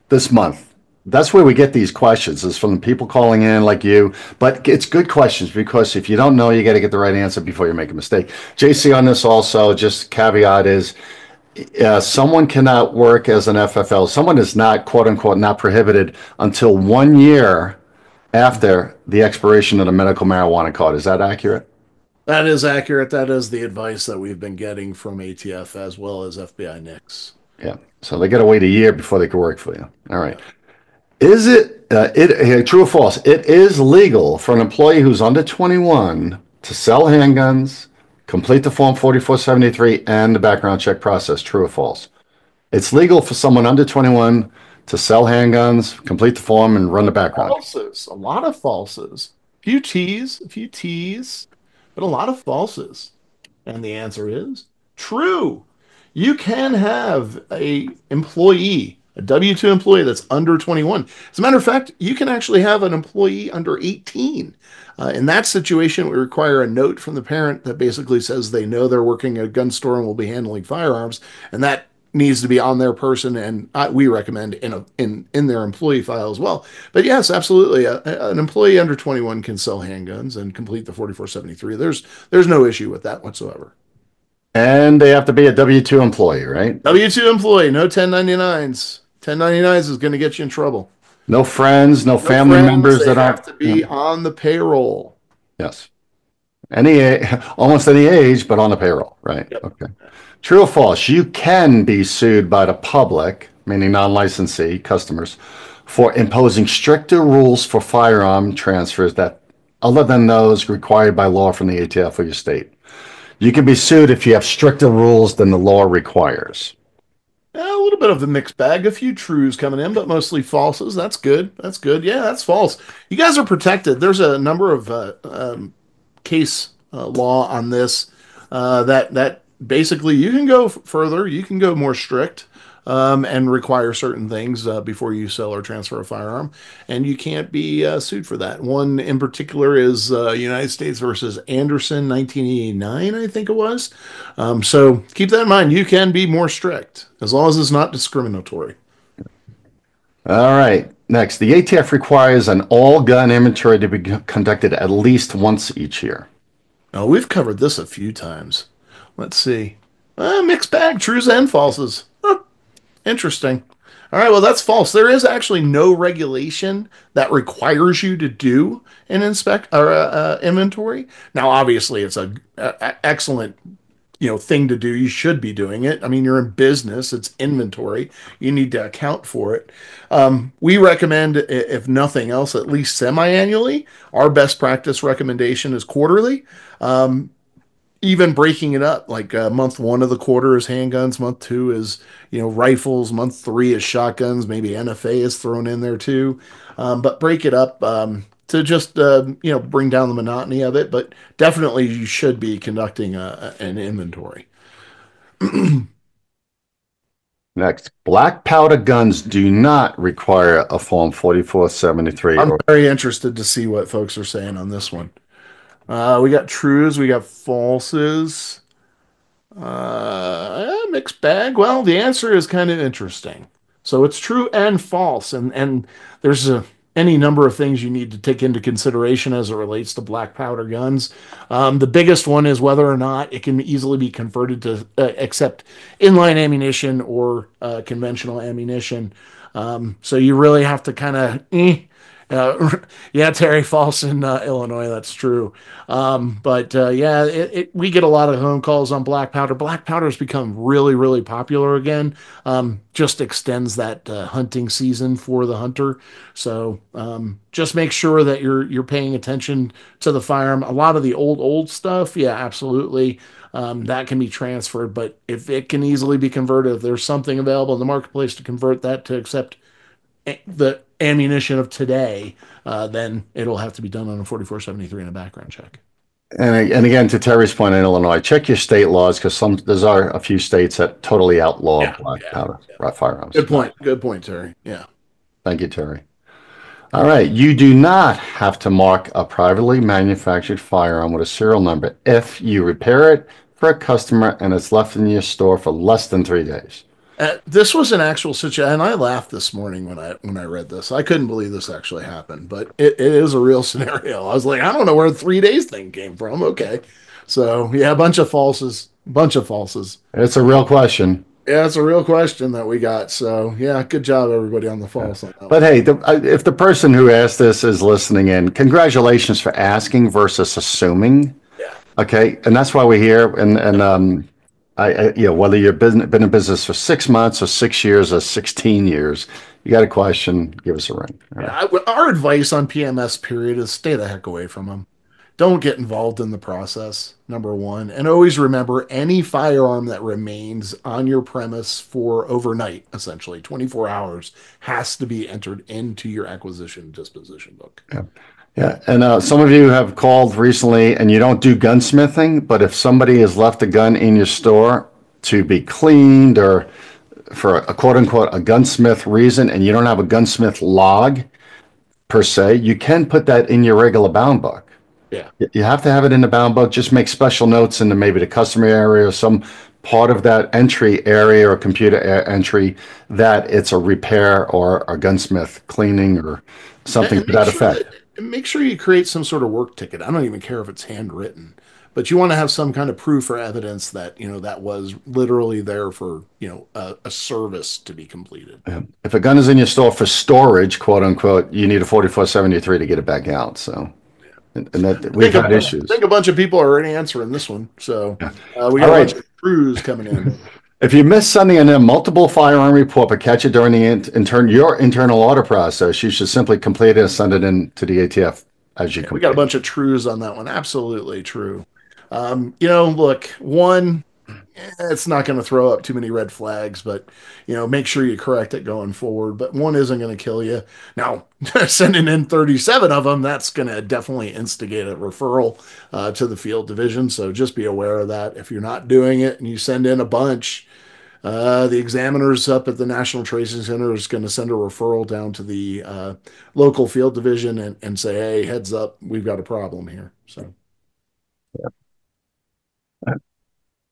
this month. That's where we get these questions, is from the people calling in like you. But it's good questions, because if you don't know, you got to get the right answer before you make a mistake. JC, on this also, just caveat is, someone cannot work as an FFL. Someone is not, quote unquote, not prohibited until 1 year after the expiration of the medical marijuana card. Is that accurate? That is accurate. That is the advice that we've been getting from ATF as well as FBI NICS. Yeah. So they got to wait a year before they can work for you. All right. Is it true or false? It is legal for an employee who's under 21 to sell handguns, complete the Form 4473 and the background check process. True or false? It's legal for someone under 21 to sell handguns, complete the form, and run the background. Falses. A lot of falses. A few T's, but a lot of falses. And the answer is true. You can have a employee A W-2 employee that's under 21. As a matter of fact, you can actually have an employee under 18. In that situation, we require a note from the parent that basically says they know they're working at a gun store and will be handling firearms, and that needs to be on their person, and we recommend in their employee file as well. But yes, absolutely, an employee under 21 can sell handguns and complete the 4473. There's no issue with that whatsoever. And they have to be a W-2 employee, right? W-2 employee, no 1099s. 1099s is going to get you in trouble. No friends, no family members that have to be on the payroll. Yes. Almost any age, but on the payroll, right? Yep. Okay. True or false? You can be sued by the public, meaning non-licensee customers, for imposing stricter rules for firearm transfers that, other than those required by law from the ATF or your state. You can be sued if you have stricter rules than the law requires. A little bit of a mixed bag. A few trues coming in, but mostly falses. That's good. That's good. Yeah, that's false. You guys are protected. There's a number of case law on this that basically you can go further. You can go more strict and require certain things before you sell or transfer a firearm, and you can't be sued for that. One in particular is United States versus Anderson, 1989, I think it was. So keep that in mind. You can be more strict as long as it's not discriminatory. All right. Next, the ATF requires an all-gun inventory to be conducted at least once each year. Oh, we've covered this a few times. Let's see. Mixed bag, trues and falses. Huh. Interesting. All right, well, that's false. There is actually no regulation that requires you to do an inventory. Now, obviously, it's a excellent thing to do. You should be doing it. I mean, you're in business. It's inventory. You need to account for it. We recommend, if nothing else, at least semi-annually. Our best practice recommendation is quarterly. Even breaking it up, like month 1 of the quarter is handguns, month 2 is rifles, month 3 is shotguns, maybe NFA is thrown in there too, but break it up to just bring down the monotony of it. But definitely you should be conducting an inventory. Next, black powder guns do not require a Form 4473. I'm very interested to see what folks are saying on this one. We got trues, we got falses. Mixed bag. Well, the answer is kind of interesting. So it's true and false, and there's any number of things you need to take into consideration as it relates to black powder guns. The biggest one is whether or not it can easily be converted to accept inline ammunition or conventional ammunition. So you really have to kind of yeah, Terry, false in Illinois. That's true. But we get a lot of home calls on black powder. Black powder has become really, really popular again. Just extends that hunting season for the hunter. So just make sure that you're paying attention to the firearm. A lot of the old stuff, yeah, absolutely. That can be transferred, but if it can easily be converted, if there's something available in the marketplace to convert that to accept the ammunition of today, then it'll have to be done on a 4473 and a background check. And again, to Terry's point in Illinois, check your state laws, because there's a few states that totally outlaw black powder firearms. Good point. Good point, Terry. Yeah. Thank you, Terry. All right. You do not have to mark a privately manufactured firearm with a serial number if you repair it for a customer and it's left in your store for less than 3 days. This was an actual situation, and I laughed this morning when I read this. I couldn't believe this actually happened, but it is a real scenario. I was like, I don't know where the 3 days thing came from. Okay, so yeah, a bunch of falses. It's a real question. Yeah, it's a real question that we got. So yeah, good job everybody on the false. On that but hey, if the person who asked this is listening in, congratulations for asking versus assuming. Yeah. Okay, and that's why we're here, and whether you've been in business for 6 months or 6 years or 16 years, you got a question, give us a ring. Right. Our advice on PMS period is stay the heck away from them. Don't get involved in the process, number one. And always remember, any firearm that remains on your premise for overnight, essentially 24 hours, has to be entered into your acquisition disposition book. Yeah. Yeah, and some of you have called recently, and you don't do gunsmithing, but if somebody has left a gun in your store to be cleaned or for a quote unquote a gunsmith reason and you don't have a gunsmith log per se, you can put that in your regular bound book. Yeah. You have to have it in the bound book. Just make special notes in maybe the customer area or some part of that entry area or computer entry that it's a repair or a gunsmith cleaning or something to that effect. Make sure you create some sort of work ticket. I don't even care if it's handwritten, but you want to have some kind of proof or evidence that, that was literally there for, a service to be completed. If a gun is in your store for storage, quote unquote, you need a 4473 to get it back out. So, and that we've had issues. I think a bunch of people are already answering this one. So we got a bunch of crews coming in. If you miss sending in a multiple firearm report but catch it during the your internal audit process, you should simply complete it and send it in to the ATF as you complete. We got a bunch of trues on that one. Absolutely true. Look, one, it's not going to throw up too many red flags, but make sure you correct it going forward. But one isn't going to kill you. Now, sending in 37 of them, that's going to definitely instigate a referral to the field division. So just be aware of that. If you're not doing it and you send in a bunch, the examiners up at the National Tracing Center is going to send a referral down to the local field division and say, hey, heads up, we've got a problem here. So.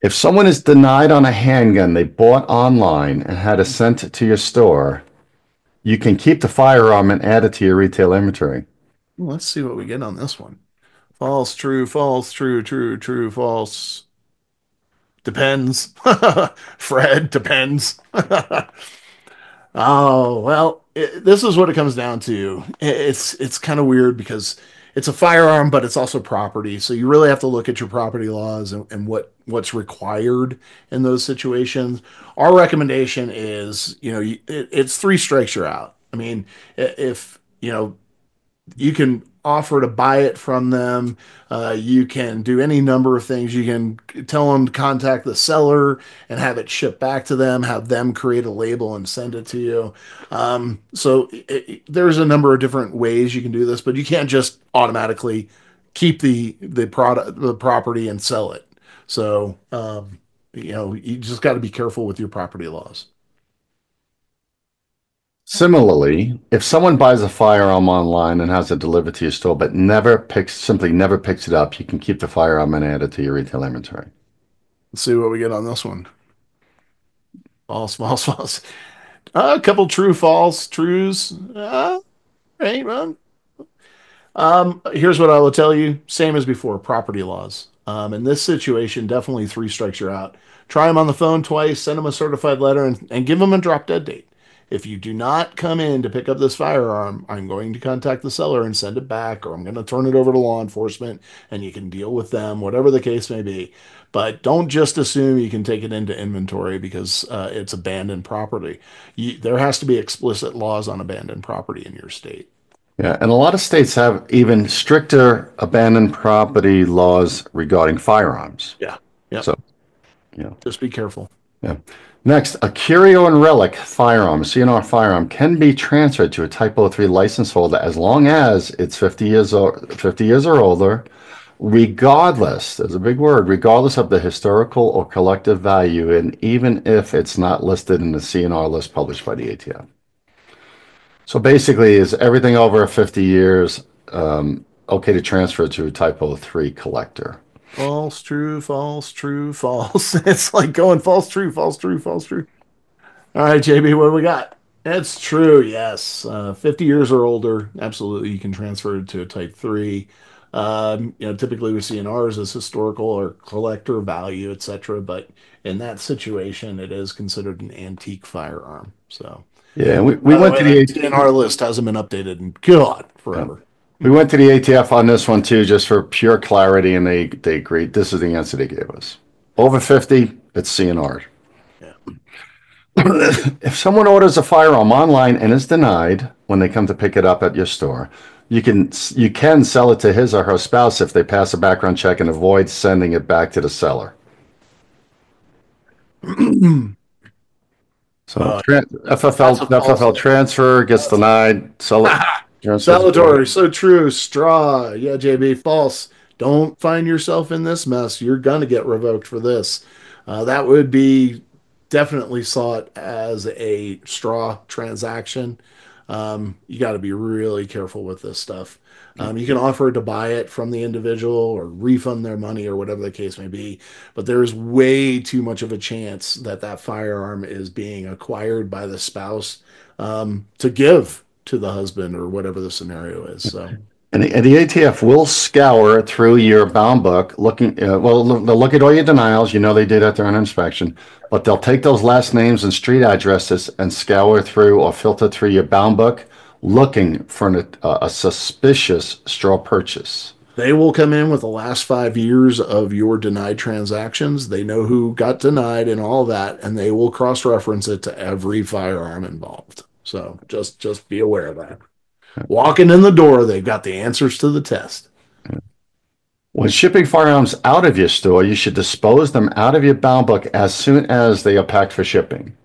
If someone is denied on a handgun they bought online and had it sent to your store, you can keep the firearm and add it to your retail inventory. Let's see what we get on this one. False, true, false, true, true, true, false. Depends. Fred, depends. Oh, well, this is what it comes down to. It's kind of weird because it's a firearm, but it's also property. So you really have to look at your property laws and what's required in those situations. Our recommendation is, it's 3 strikes, you're out. I mean, if, you can offer to buy it from them. You can do any number of things. You can tell them to contact the seller and have it shipped back to them, have them create a label and send it to you. So there's a number of different ways you can do this, but you can't just automatically keep the property and sell it. So, you just got to be careful with your property laws. Similarly, if someone buys a firearm online and has it delivered to your store, but simply never picks it up, you can keep the firearm and add it to your retail inventory. Let's see what we get on this one. False, false, false. A couple true, false, trues. Right, well. Here's what I will tell you. Same as before, property laws. In this situation, definitely 3 strikes, you're out. Try them on the phone twice, send them a certified letter, and give them a drop dead date. If you do not come in to pick up this firearm, I'm going to contact the seller and send it back, or I'm going to turn it over to law enforcement and you can deal with them, whatever the case may be. But don't just assume you can take it into inventory because it's abandoned property. There has to be explicit laws on abandoned property in your state. Yeah, and a lot of states have even stricter abandoned property laws regarding firearms. Yeah. Yeah. So, just be careful. Yeah. Next, a curio and relic firearm, a CNR firearm, can be transferred to a Type 03 license holder as long as it's 50 years or older, regardless, there's a big word, regardless of the historical or collective value, and even if it's not listed in the CNR list published by the ATF. So basically, is everything over 50 years okay to transfer to a Type 03 collector? False, true, false, true, false. It's like going false, true, false, true, false, true. All right, JB, what do we got? It's true, yes. 50 years or older, absolutely, you can transfer it to a Type 3. Typically we see in ours as historical or collector value, etc. But in that situation, it is considered an antique firearm. So yeah, we went to the CNR list hasn't been updated in forever. We went to the ATF on this one too, just for pure clarity, and they agreed. This is the answer they gave us. Over 50, it's CNR. Yeah. If someone orders a firearm online and is denied when they come to pick it up at your store, you can sell it to his or her spouse if they pass a background check and avoid sending it back to the seller. So FFL transfer gets denied. Sell it. Salvatore, so true. Straw. Yeah, JB, false. Don't find yourself in this mess. You're going to get revoked for this. That would be definitely saw it as a straw transaction. You got to be really careful with this stuff. You can offer to buy it from the individual or refund their money or whatever the case may be, but there's way too much of a chance that that firearm is being acquired by the spouse to give to the husband or whatever the scenario is. So, And the ATF will scour through your bound book, looking. They'll look at all your denials. You know they did at their own inspection, but they'll take those last names and street addresses and scour through or filter through your bound book, looking for a suspicious straw purchase. they will come in with the last 5 years of your denied transactions. They know who got denied and all that, and they will cross-reference it to every firearm involved. So just be aware of that. Walking in the door, they've got the answers to the test. When shipping firearms out of your store, you should dispose them out of your bound book as soon as they are packed for shipping.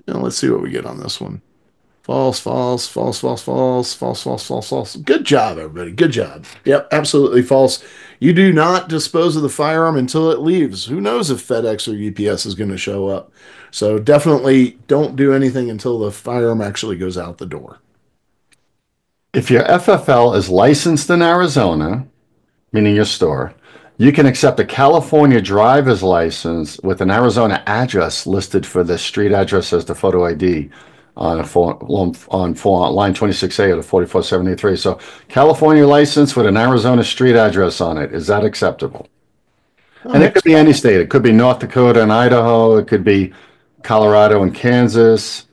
Now, let's see what we get on this one. False, false, false, false, false, false, false, false, false. Good job, everybody. Good job. Yep, absolutely false. You do not dispose of the firearm until it leaves. Who knows if FedEx or UPS is going to show up? So definitely don't do anything until the firearm actually goes out the door. If your FFL is licensed in Arizona, meaning your store, you can accept a California driver's license with an Arizona address listed for the street address as the photo ID on line 26A of the 4473. So California license with an Arizona street address on it, is that acceptable? And it could be any state. It could be North Dakota and Idaho. It could be Colorado and Kansas.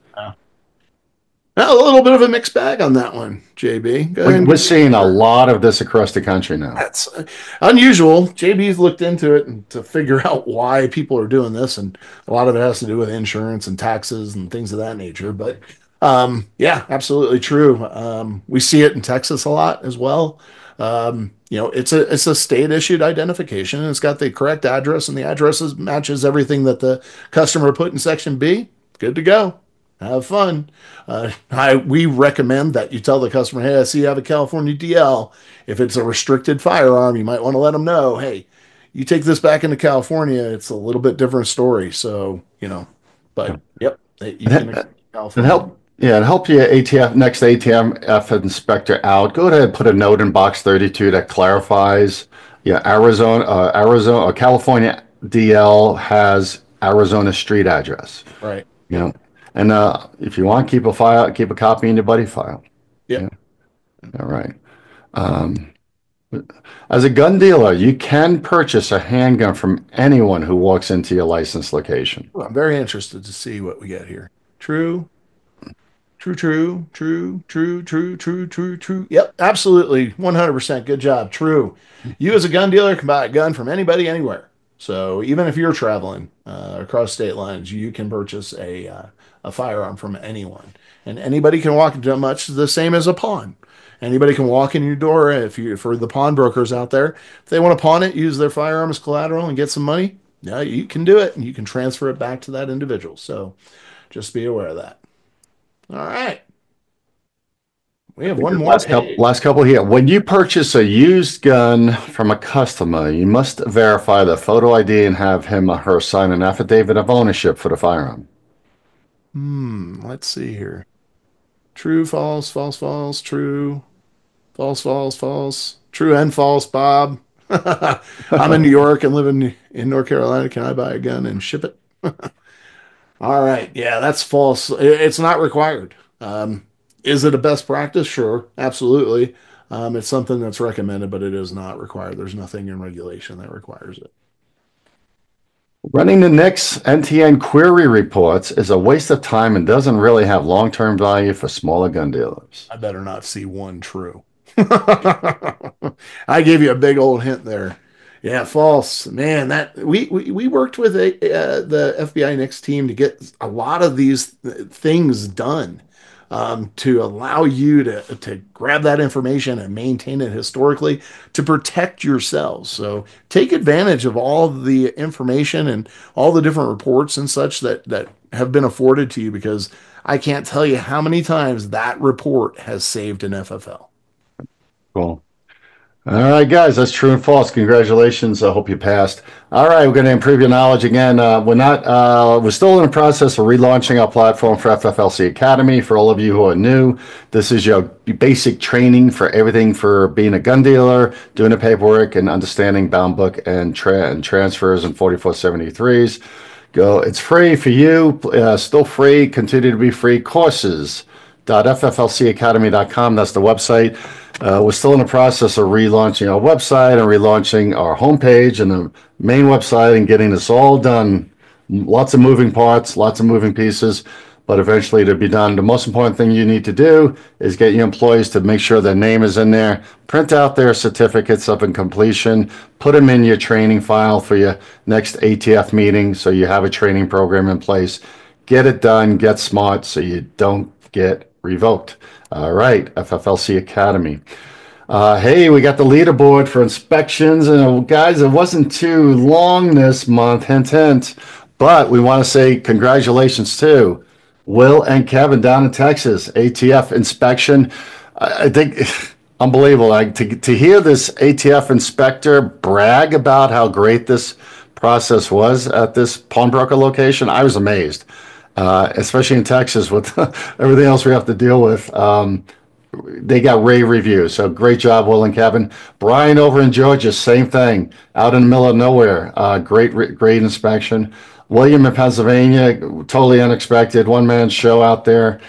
A little bit of a mixed bag on that one, JB. We're seeing a lot of this across the country now. That's unusual. JB's looked into it and to figure out why people are doing this, and a lot of it has to do with insurance and taxes and things of that nature. But yeah, absolutely true. We see it in Texas a lot as well. It's a state issued identification, and it's got the correct address, and the address matches everything that the customer put in Section B. Good to go. Have fun. We recommend that you tell the customer, hey, I see you have a California DL. If it's a restricted firearm, you might want to let them know, hey, you take this back into California, it's a little bit different story. So, but yep, you can California. And help your ATF next ATF inspector out. Go ahead and put a note in box 32 that clarifies. Yeah, Arizona or California DL has Arizona street address. Right. And if you want, keep a copy in your buddy file. Yeah. All right. As a gun dealer, you can purchase a handgun from anyone who walks into your licensed location. Well, I'm very interested to see what we get here. True. True. Yep, absolutely. 100%. Good job. True. You as a gun dealer can buy a gun from anybody, anywhere. So even if you're traveling across state lines, you can purchase a firearm from anyone, and anybody can walk into much the same as a pawn. Anybody can walk in your door. For the pawnbrokers out there, if they want to pawn it, use their firearm as collateral and get some money, yeah, you can do it, and you can transfer it back to that individual. So just be aware of that. All right. We have one more. Last couple here. When you purchase a used gun from a customer, you must verify the photo ID and have him or her sign an affidavit of ownership for the firearm. Let's see here. True, false, false, false, true, false, false, false, true and false, Bob. I'm in New York and live in North Carolina. Can I buy a gun and ship it? All right. Yeah, that's false. It's not required. Is it a best practice? Sure. Absolutely. It's something that's recommended, but it is not required. There's nothing in regulation that requires it. Running the NICS NTN query reports is a waste of time and doesn't really have long-term value for smaller gun dealers. I better not see one true. I gave you a big old hint there. Yeah, false. Man, that we worked with the FBI NICS team to get a lot of these things done. To allow you to grab that information and maintain it historically to protect yourselves. So take advantage of all the information and all the different reports and such that have been afforded to you, because I can't tell you how many times that report has saved an FFL. Cool. All right, guys, that's true and false. Congratulations. I hope you passed. All right, we're going to improve your knowledge again. We're still in the process of relaunching our platform for FFLC Academy. For all of you who are new, this is your basic training for everything for being a gun dealer, doing the paperwork, and understanding bound book and transfers and 4473s. Go. It's free for you. Still free. Continue to be free. Courses.fflcacademy.com. That's the website. We're still in the process of relaunching our website and relaunching our homepage and the main website and getting this all done. Lots of moving parts, lots of moving pieces, but eventually it'll be done. The most important thing you need to do is get your employees to make sure their name is in there, print out their certificates of completion, put them in your training file for your next ATF meeting so you have a training program in place. Get it done, get smart so you don't get revoked. All right, FFLC Academy. Hey, we got the leaderboard for inspections, and guys, it wasn't too long this month, hint, hint, but we want to say congratulations to Will and Kevin down in Texas, ATF inspection. I think unbelievable. To hear this ATF inspector brag about how great this process was at this pawnbroker location, I was amazed. Especially in Texas with everything else we have to deal with. They got rave reviews. So great job, Will and Kevin. Brian over in Georgia, same thing. Out in the middle of nowhere. Great inspection. William in Pennsylvania, totally unexpected. One-man show out there.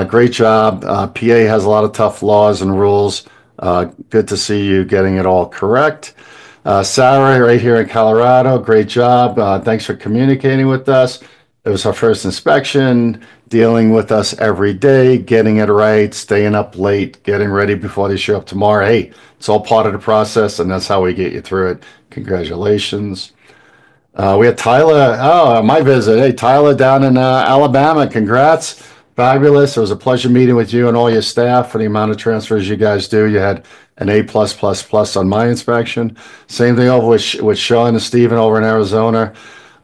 Great job. PA has a lot of tough laws and rules. Good to see you getting it all correct. Sarah, right here in Colorado, great job. Thanks for communicating with us. It was our first inspection, dealing with us every day, getting it right, staying up late, getting ready before they show up tomorrow. Hey, it's all part of the process, and that's how we get you through it. Congratulations. We had Tyler, my visit. Hey, Tyler down in Alabama, congrats. Fabulous. It was a pleasure meeting with you and all your staff for the amount of transfers you guys do. You had an A+++ on my inspection. Same thing over with Sean and Steven over in Arizona.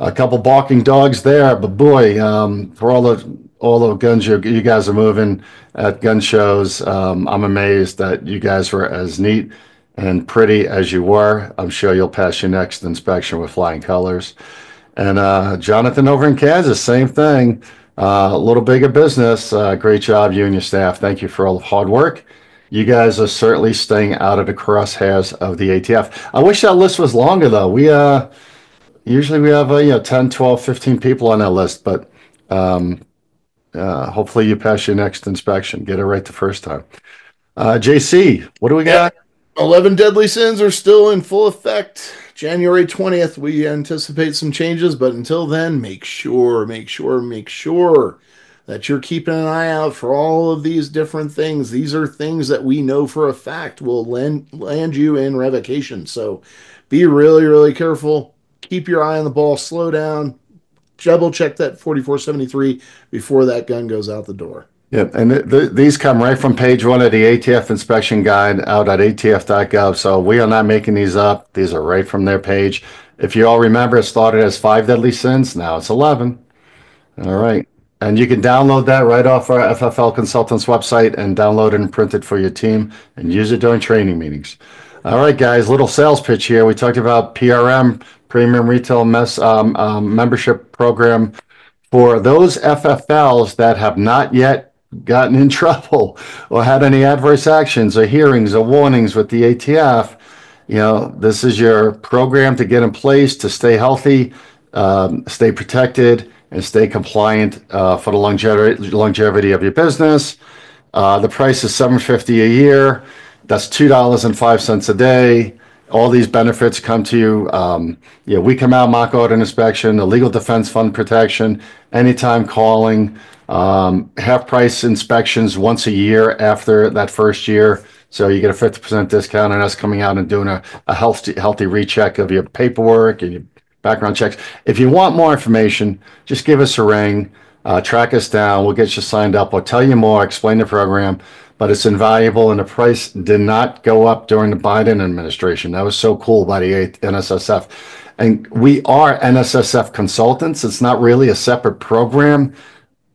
A couple barking dogs there, but boy, for all the guns you guys are moving at gun shows, I'm amazed that you guys were as neat and pretty as you were. I'm sure you'll pass your next inspection with flying colors. And Jonathan over in Kansas, same thing. A little bigger business. Great job, you and your staff. Thank you for all the hard work. You guys are certainly staying out of the crosshairs of the ATF. I wish that list was longer, though. Usually we have 10, 12, 15 people on that list, but hopefully you pass your next inspection. Get it right the first time. JC, what do we got? 11 deadly sins are still in full effect. January 20th, we anticipate some changes, but until then, make sure that you're keeping an eye out for all of these different things. These are things that we know for a fact will land you in revocation. So be really, really careful. Keep your eye on the ball, slow down, double check that 4473 before that gun goes out the door. Yep, and these come right from page 1 of the ATF inspection guide out at atf.gov. So we are not making these up. These are right from their page. If you all remember, it started as 5 deadly sins. Now it's 11. All right. And you can download that right off our FFL Consultants website and download it and print it for your team and use it during training meetings. All right, guys, little sales pitch here. We talked about PRM, Premium Retail Membership Program. For those FFLs that have not yet gotten in trouble or had any adverse actions or hearings or warnings with the ATF, this is your program to get in place to stay healthy, stay protected, and stay compliant for the longevity of your business. The price is $750 a year. That's $2.05 a day. All these benefits come to you. We come out, mock audit inspection, the legal defense fund protection, anytime calling, half price inspections once a year after that first year. So you get a 50% discount on us coming out and doing a healthy recheck of your paperwork and your background checks. If you want more information, just give us a ring, track us down. We'll get you signed up. We'll tell you more, explain the program. But it's invaluable, and the price did not go up during the Biden administration. That was so cool by the NSSF. And we are NSSF consultants. It's not really a separate program.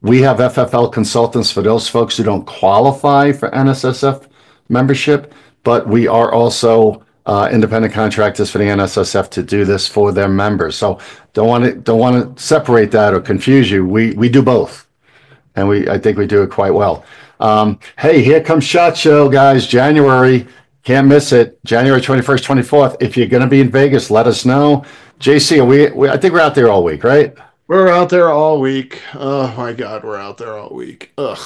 We have FFL consultants for those folks who don't qualify for NSSF membership, but we are also independent contractors for the NSSF to do this for their members. So don't want to separate that or confuse you. We do both, and I think we do it quite well. Hey, here comes SHOT Show, guys. January. Can't miss it. January 21st, 24th. If you're going to be in Vegas, let us know. JC, I think we're out there all week, right? We're out there all week. Oh my God, we're out there all week. Ugh.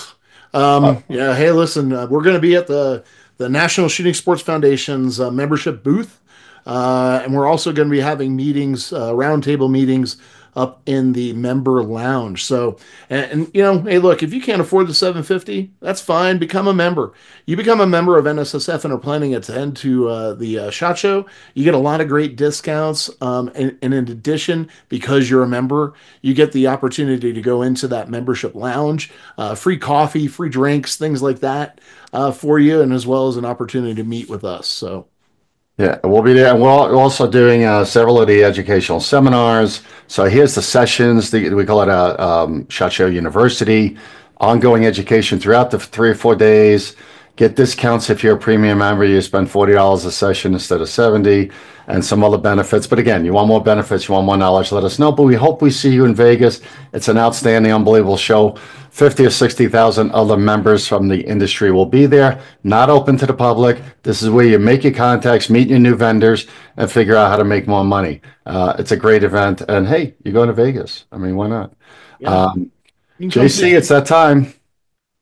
Yeah. Hey, listen, we're going to be at the National Shooting Sports Foundation's membership booth, and we're also going to be having meetings, roundtable meetings, up in the member lounge. So, and hey, look, if you can't afford the $750, that's fine. Become a member. You become a member of NSSF and are planning to attend to the SHOT Show. You get a lot of great discounts. And in addition, because you're a member, you get the opportunity to go into that membership lounge, free coffee, free drinks, things like that for you, and as well as an opportunity to meet with us. So. Yeah, we'll be there. And we're also doing several of the educational seminars. So here's the sessions. We call it SHOT Show University. Ongoing education throughout the 3 or 4 days. Get discounts if you're a premium member. You spend $40 a session instead of $70, and some other benefits. But again, you want more benefits, you want more knowledge, let us know. But we hope we see you in Vegas. It's an outstanding, unbelievable show. 50 or 60,000 other members from the industry will be there. Not open to the public. This is where you make your contacts, meet your new vendors, and figure out how to make more money. It's a great event. And hey, you're going to Vegas. I mean, why not? Yeah. JC, it's that time.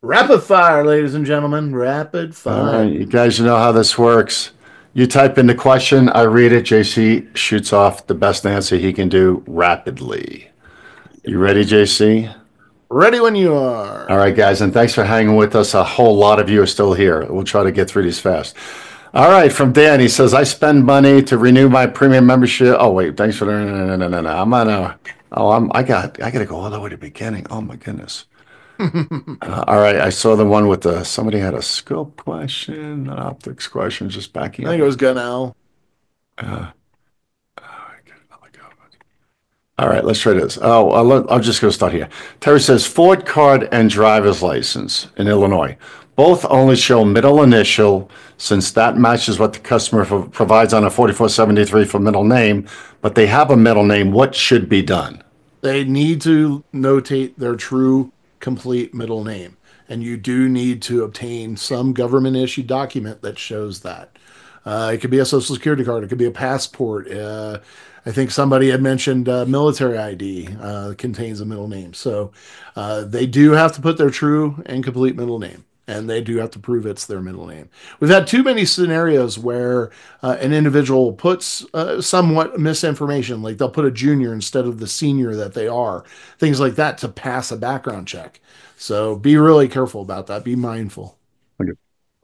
Rapid fire, ladies and gentlemen. Rapid fire. All right, you guys know how this works. You type in the question, I read it. JC shoots off the best answer he can do rapidly. You ready, JC? Ready when you are. All right, guys, and thanks for hanging with us. A whole lot of you are still here. We'll try to get through these fast. All right, from Dan, he says, I spend money to renew my premium membership. Oh, wait, thanks for the... No. I'm on a... Oh, I got to go all the way to the beginning. Oh, my goodness. All right, I saw the one with somebody had a scope question, an optics question, just backing I up. think it was Gunnell. All right, let's try this. I'll just go start here. Terry says Ford card and driver's license in Illinois. Both only show middle initial, since that matches what the customer provides on a 4473 for middle name, but they have a middle name. What should be done? They need to notate their true complete middle name, and you do need to obtain some government issued document that shows that. It could be a social security card, it could be a passport. I think somebody had mentioned military ID contains a middle name. So they do have to put their true and complete middle name, and they do have to prove it's their middle name. We've had too many scenarios where an individual puts somewhat misinformation, like they'll put a junior instead of the senior that they are, things like that to pass a background check. So be really careful about that. Be mindful. Okay.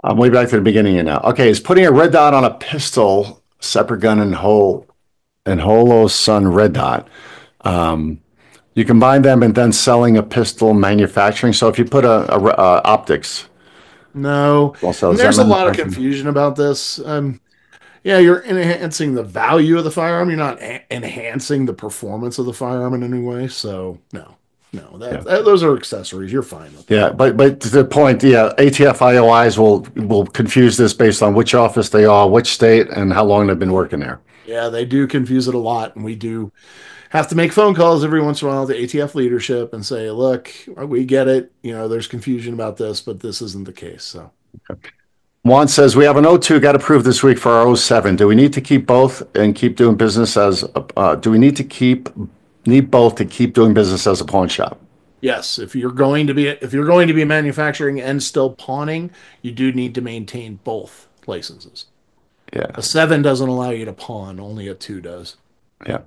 I'm way back to the beginning here now. Okay, is putting a red dot on a pistol, separate gun and holo sun red dot. You combine them and then selling a pistol manufacturing. So if you put a optics. No, there's a lot of confusion about this. Yeah, you're enhancing the value of the firearm. You're not enhancing the performance of the firearm in any way. So no, those are accessories. You're fine with that. Yeah, but to the point, yeah, ATF IOIs will confuse this based on which office they are, which state, and how long they've been working there. Yeah, they do confuse it a lot, and we do have to make phone calls every once in a while to ATF leadership and say, look, we get it. There's confusion about this, but this isn't the case. So. Okay. Juan says, we have an O2 got approved this week for our 07. Do we need to keep both and keep doing business as, do we need both to keep doing business as a pawn shop? Yes. If you're going to be manufacturing and still pawning, you do need to maintain both licenses. Yeah. A 7 doesn't allow you to pawn, only a 2 does. Yeah.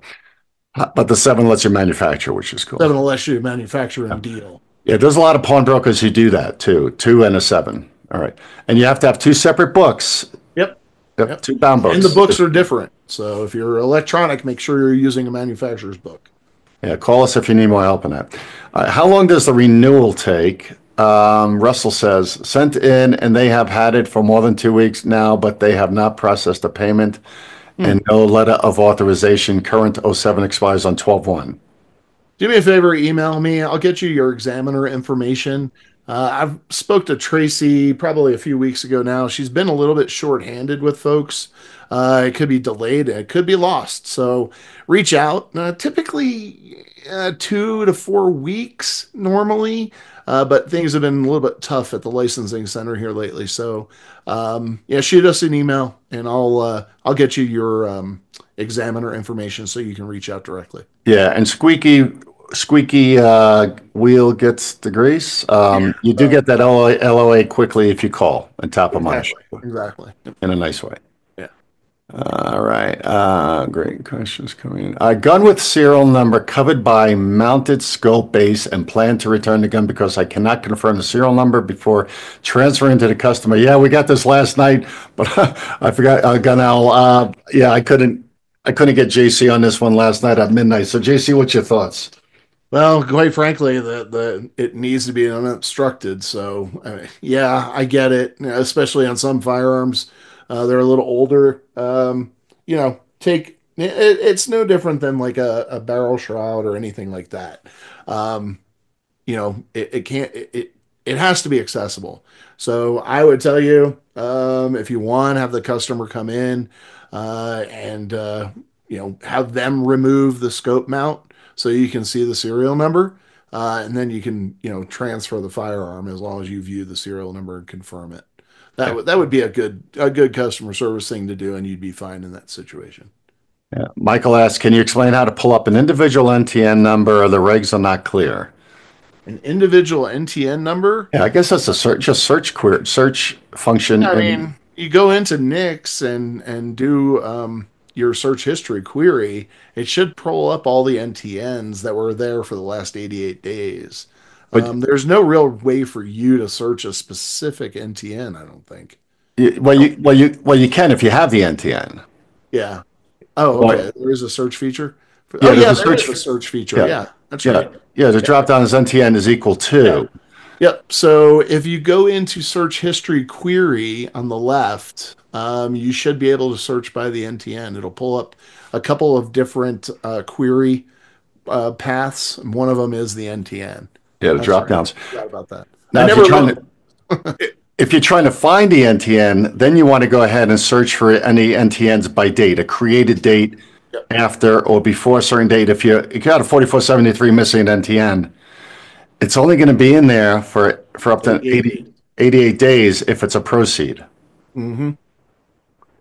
But the 7 lets you manufacture, which is cool. 7 lets you manufacture and deal. Yeah, there's a lot of pawnbrokers who do that too. 2 and a 7. All right. And you have to have 2 separate books. Yep. 2 bound books. And the books are different. So if you're electronic, make sure you're using a manufacturer's book. Yeah, call us if you need more help in that. How long does the renewal take? Russell says, sent in and they have had it for more than 2 weeks now, but they have not processed a payment and no letter of authorization. Current 07 expires on 12/1. Do me a favor, email me. I'll get you your examiner information I've spoke to Tracy probably a few weeks ago now. She's been a little bit short-handed with folks. It could be delayed. It could be lost. So reach out. Typically 2 to 4 weeks normally, but things have been a little bit tough at the licensing center here lately. So yeah, shoot us an email and I'll get you your examiner information so you can reach out directly. Yeah, and squeaky wheel gets the grease. You do get that LOA quickly if you call and top of mind Exactly. in a nice way. Yeah. All right. Great questions coming in. Gun with serial number covered by mounted scope base and plan to return the gun because I cannot confirm the serial number before transferring to the customer. Yeah, we got this last night, but I forgot. Gun Owl. Yeah, I couldn't get JC on this one last night at midnight. So JC, what's your thoughts? Well, quite frankly, it needs to be unobstructed. So, yeah, I get it. Especially on some firearms, they're a little older. It's no different than like a barrel shroud or anything like that. Um, it can't. It has to be accessible. So, I would tell you, if you want, have the customer come in, and have them remove the scope mount so you can see the serial number, and then you can transfer the firearm as long as you view the serial number and confirm it. That would be a good customer service thing to do, and you'd be fine in that situation. Yeah. Michael asks, can you explain how to pull up an individual NTN number or the regs are not clear? An individual NTN number? Yeah, I guess that's a search function. I mean, you go into Nix and do your search history query. It should pull up all the NTNs that were there for the last 88 days. There's no real way for you to search a specific NTN, I don't think. You can if you have the NTN. Yeah. Oh, okay. There is a search feature. Yeah, there is a search feature. Yeah, that's right. Yeah, the drop down is NTN is equal to. Yep. So if you go into search history query on the left, you should be able to search by the NTN. It'll pull up a couple of different query paths. And one of them is the NTN. Yeah, the drop downs. Forgot about that. Now, if you're trying to find the NTN, then you want to go ahead and search for any NTNs by date, a created date after or before a certain date. If you got a 4473 missing NTN, it's only going to be in there for up to 88 days if it's a proceed. Mm-hmm.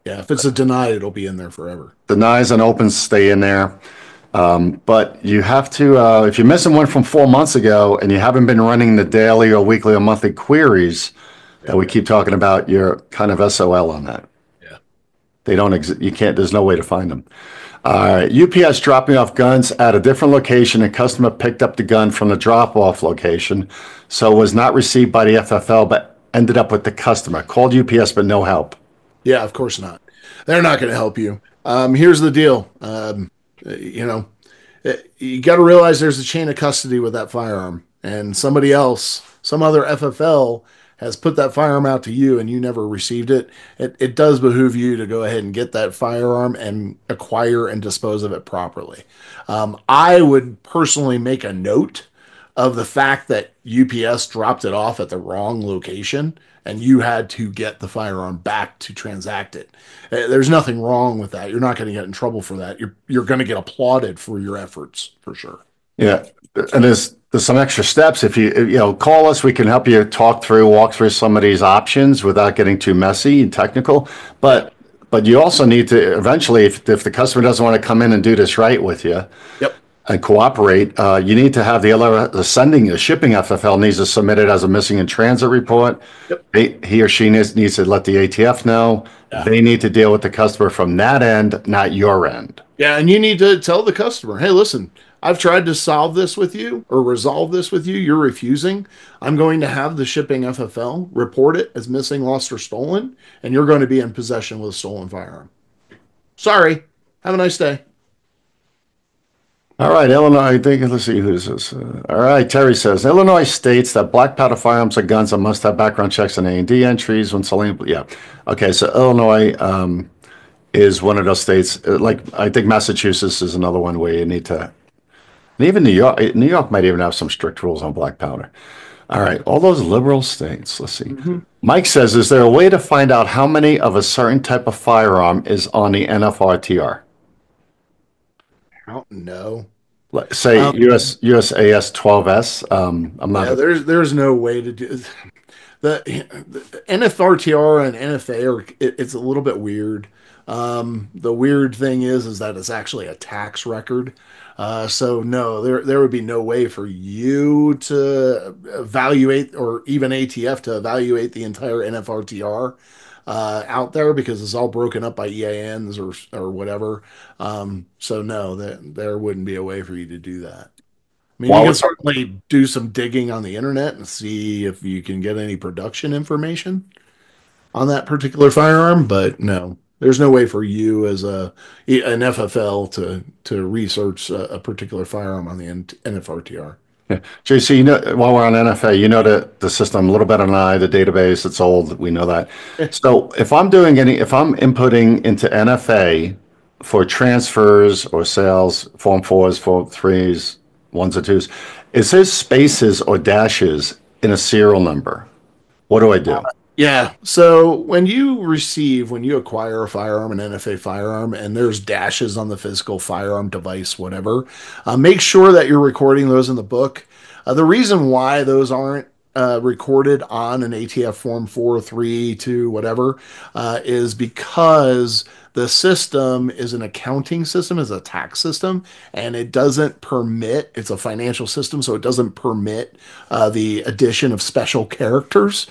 Yeah, if it's a denied, it'll be in there forever. Denies and opens stay in there. But you have to, if you're missing one from 4 months ago and you haven't been running the daily or weekly or monthly queries that we keep talking about, you're kind of SOL on that. Yeah. They don't exist. You can't, there's no way to find them. UPS dropping off guns at a different location and customer picked up the gun from the drop-off location, so was not received by the FFL, but ended up with the customer. Called UPS, but no help. Yeah, of course not. They're not going to help you. Here's the deal. You got to realize there's a chain of custody with that firearm, and somebody else, some other FFL, has put that firearm out to you and you never received it. It does behoove you to go ahead and get that firearm and acquire and dispose of it properly. I would personally make a note of the fact that UPS dropped it off at the wrong location and you had to get the firearm back to transact it. There's nothing wrong with that. You're not going to get in trouble for that. You're going to get applauded for your efforts, for sure. Yeah, and there's some extra steps. If you call us, we can help you walk through some of these options without getting too messy and technical. But you also need to eventually, if the customer doesn't want to come in and do this right with you, and cooperate, you need to have the shipping FFL needs to submit it as a missing in transit report. He or she needs to let the ATF know. They need to deal with the customer from that end, not your end. Yeah, and you need to tell the customer, hey, listen, I've tried to solve this with you or resolve this with you. You're refusing. I'm going to have the shipping FFL report it as missing, lost, or stolen, and you're going to be in possession with a stolen firearm. Sorry. Have a nice day. All right, Illinois, I think, let's see, who is this? All right, Terry says, Illinois states that black powder firearms are guns that must have background checks and A&D entries when selling. Yeah. Okay, so Illinois is one of those states. Like, I think Massachusetts is another one where you need to, and even New York might even have some strict rules on black powder. All right, all those liberal states. Let's see. Mm-hmm. Mike says, is there a way to find out how many of a certain type of firearm is on the NFRTR? I don't know. Say USAS 12S. I'm not. Yeah, there's no way to do the NFRTR and NFA are it's a little bit weird. The weird thing is that it's actually a tax record. So no, there would be no way for you to evaluate or even ATF to evaluate the entire NFRTR out there because it's all broken up by EANs or whatever. So no, there wouldn't be a way for you to do that. I mean, you can certainly do some digging on the internet and see if you can get any production information on that particular firearm, but no, there's no way for you as an FFL to research a particular firearm on the NFRTR. Yeah. JC, while we're on NFA, the system a little better than I, the database, it's old, we know that. So if I'm inputting into NFA for transfers or sales, Form 4s, Form 3s, 1s or 2s, it says spaces or dashes in a serial number. What do I do? Yeah. So when you acquire a firearm, an NFA firearm, and there's dashes on the physical firearm device, whatever, make sure that you're recording those in the book. The reason why those aren't recorded on an ATF Form 4, 3, 2, whatever, is because the system is an accounting system, is a tax system, and it doesn't permit, it's a financial system, so it doesn't permit the addition of special characters.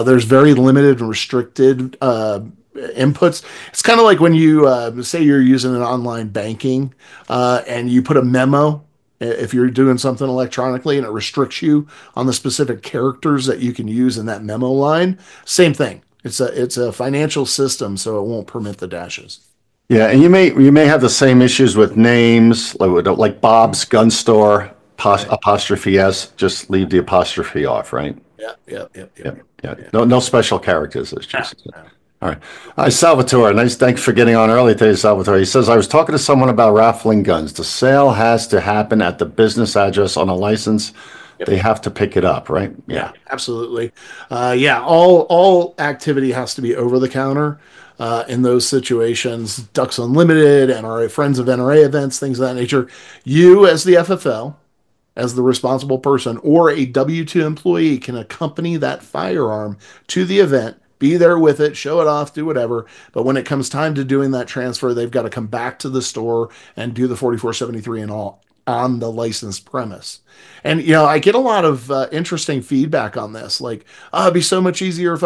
There's very limited and restricted inputs. It's kind of like when you say you're using an online banking and you put a memo if you're doing something electronically and it restricts you on the specific characters that you can use in that memo line. Same thing. It's a financial system, so it won't permit the dashes. Yeah, and you may have the same issues with names, like Bob's Gun Store, apostrophe S, just leave the apostrophe off, right? Yeah. No special characters. It's just all right. Hi, Salvatore. Thanks for getting on early today, Salvatore. He says, I was talking to someone about raffling guns. The sale has to happen at the business address on a license. Yep. They have to pick it up, right? Yeah, absolutely. All activity has to be over the counter in those situations. Ducks Unlimited, NRA Friends of NRA events, things of that nature. You, as the FFL, as the responsible person, or a W-2 employee can accompany that firearm to the event, be there with it, show it off, do whatever. But when it comes time to doing that transfer, they've got to come back to the store and do the 4473 and all on the licensed premise. And I get a lot of interesting feedback on this, like, it'd be so much easier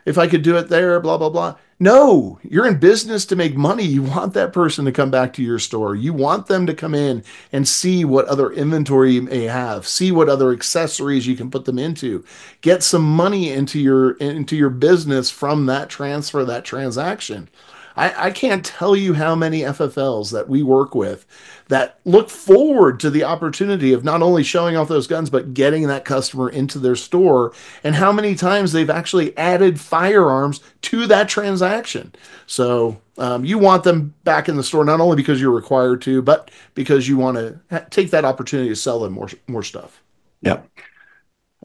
if I could do it there, blah blah blah. No, you're in business to make money. You want that person to come back to your store. You want them to come in and see what other inventory you may have, see what other accessories you can put them into, get some money into your business from that transfer, that transaction. I can't tell you how many FFLs that we work with that look forward to the opportunity of not only showing off those guns, but getting that customer into their store, and how many times they've actually added firearms to that transaction. So you want them back in the store, not only because you're required to, but because you want to take that opportunity to sell them more stuff. Yep.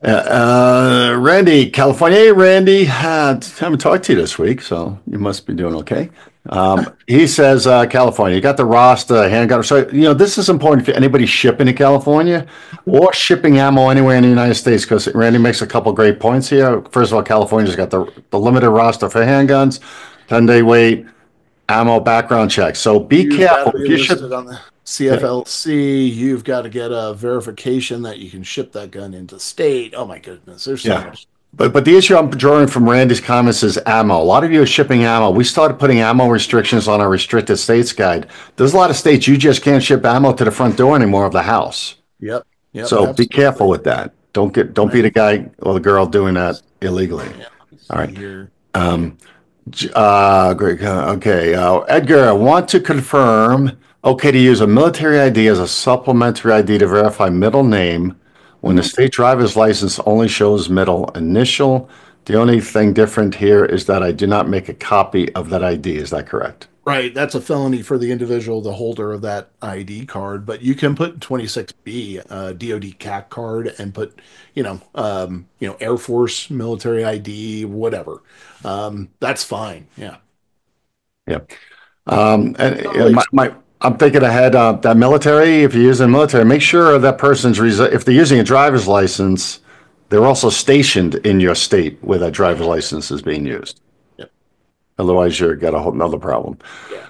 Randy, California. Hey, Randy, haven't talked to you this week, so you must be doing okay. He says, California, you got the roster handgun. So, this is important for anybody shipping to California or shipping ammo anywhere in the United States, because Randy makes a couple great points here. First of all, California's got the limited roster for handguns, 10-day wait, ammo background check. So be careful. If you ship on the CFLC, you've got to get a verification that you can ship that gun into state. Oh my goodness, there's so much. But the issue I'm drawing from Randy's comments is ammo. A lot of you are shipping ammo. We started putting ammo restrictions on our restricted states guide. There's a lot of states you just can't ship ammo to the front door anymore of the house. Yep. So absolutely. Be careful with that. Don't be the guy or the girl doing that illegally. Yeah. All right. Great. Okay. Edgar, I want to confirm. Okay, to use a military ID as a supplementary ID to verify middle name when the state driver's license only shows middle initial. The only thing different here is that I do not make a copy of that ID. Is that correct? Right, that's a felony for the individual, the holder of that ID card. But you can put 26B, DoD CAC card, and put, Air Force military ID, whatever. That's fine. Yeah. Yeah. I'm thinking ahead. That military, if you're using military, make sure that if they're using a driver's license, they're also stationed in your state where that driver's license is being used. Otherwise, you've got a whole nother problem. Yeah.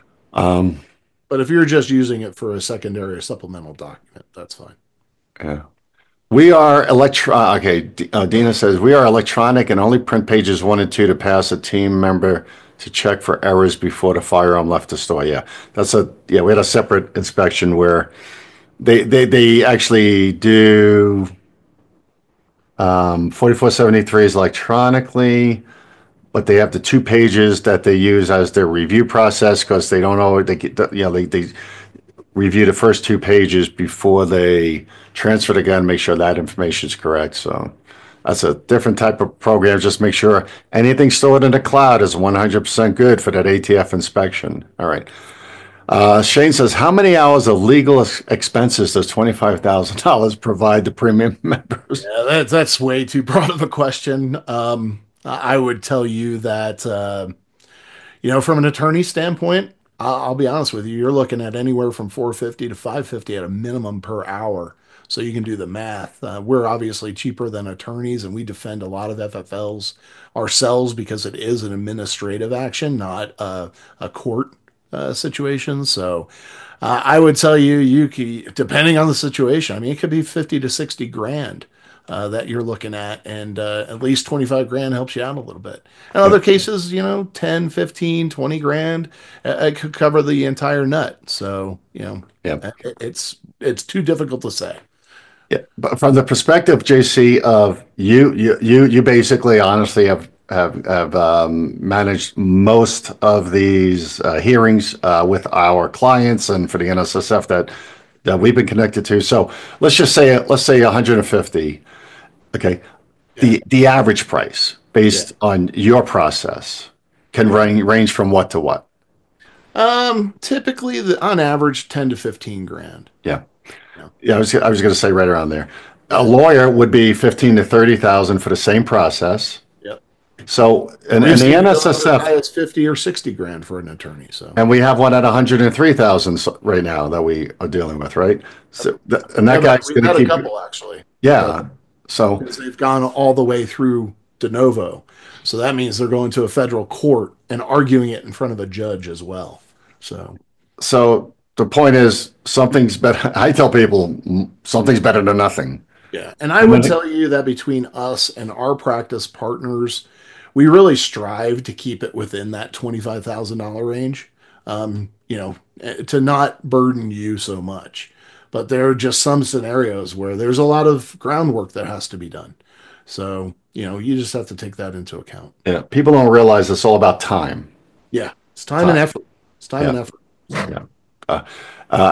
But if you're just using it for a secondary or supplemental document, that's fine. Yeah. We are Dina says we are electronic and only print pages 1 and 2 to pass a team member to check for errors before the firearm left the store. Yeah, we had a separate inspection where they actually do 4473s electronically. But they have the 2 pages that they use as their review process because they don't know they review the first 2 pages before they transfer the gun, make sure that information is correct. So that's a different type of program. Just make sure anything stored in the cloud is 100% good for that ATF inspection. All right. Shane says, how many hours of legal expenses does $25,000 provide to premium members? Yeah, that's way too broad of a question. I would tell you that, from an attorney standpoint, I'll be honest with you, you're looking at anywhere from $450 to $550 at a minimum per hour. So you can do the math. We're obviously cheaper than attorneys, and we defend a lot of FFLs ourselves because it is an administrative action, not a court situation. So I would tell you, depending on the situation, I mean, it could be 50 to 60 grand. That you're looking at, and at least 25 grand helps you out a little bit. In other cases, 10, 15, 20 grand, it could cover the entire nut. So, it's too difficult to say. Yeah, but from the perspective, JC, of you basically honestly have managed most of these hearings with our clients and for the NSSF that we've been connected to. So let's say 150. Okay. Yeah. The average price based on your process can range from what to what? Typically on average 10 to 15 grand. Yeah. I was going to say right around there. A lawyer would be 15 to 30,000 for the same process. Yep. So and the NSSF it's 50 or 60 grand for an attorney. So and we have one at 103,000 right now that we are dealing with, right? So and that guy's going to keep a couple actually. Yeah. So because they've gone all the way through de novo. So that means they're going to a federal court and arguing it in front of a judge as well. So the point is something's better. I tell people something's better than nothing. Yeah. And I would tell you that between us and our practice partners, we really strive to keep it within that $25,000 range, to not burden you so much. But there are just some scenarios where there's a lot of groundwork that has to be done. So, you just have to take that into account. Yeah. People don't realize it's all about time. Yeah. It's time and effort. It's time and effort. Yeah.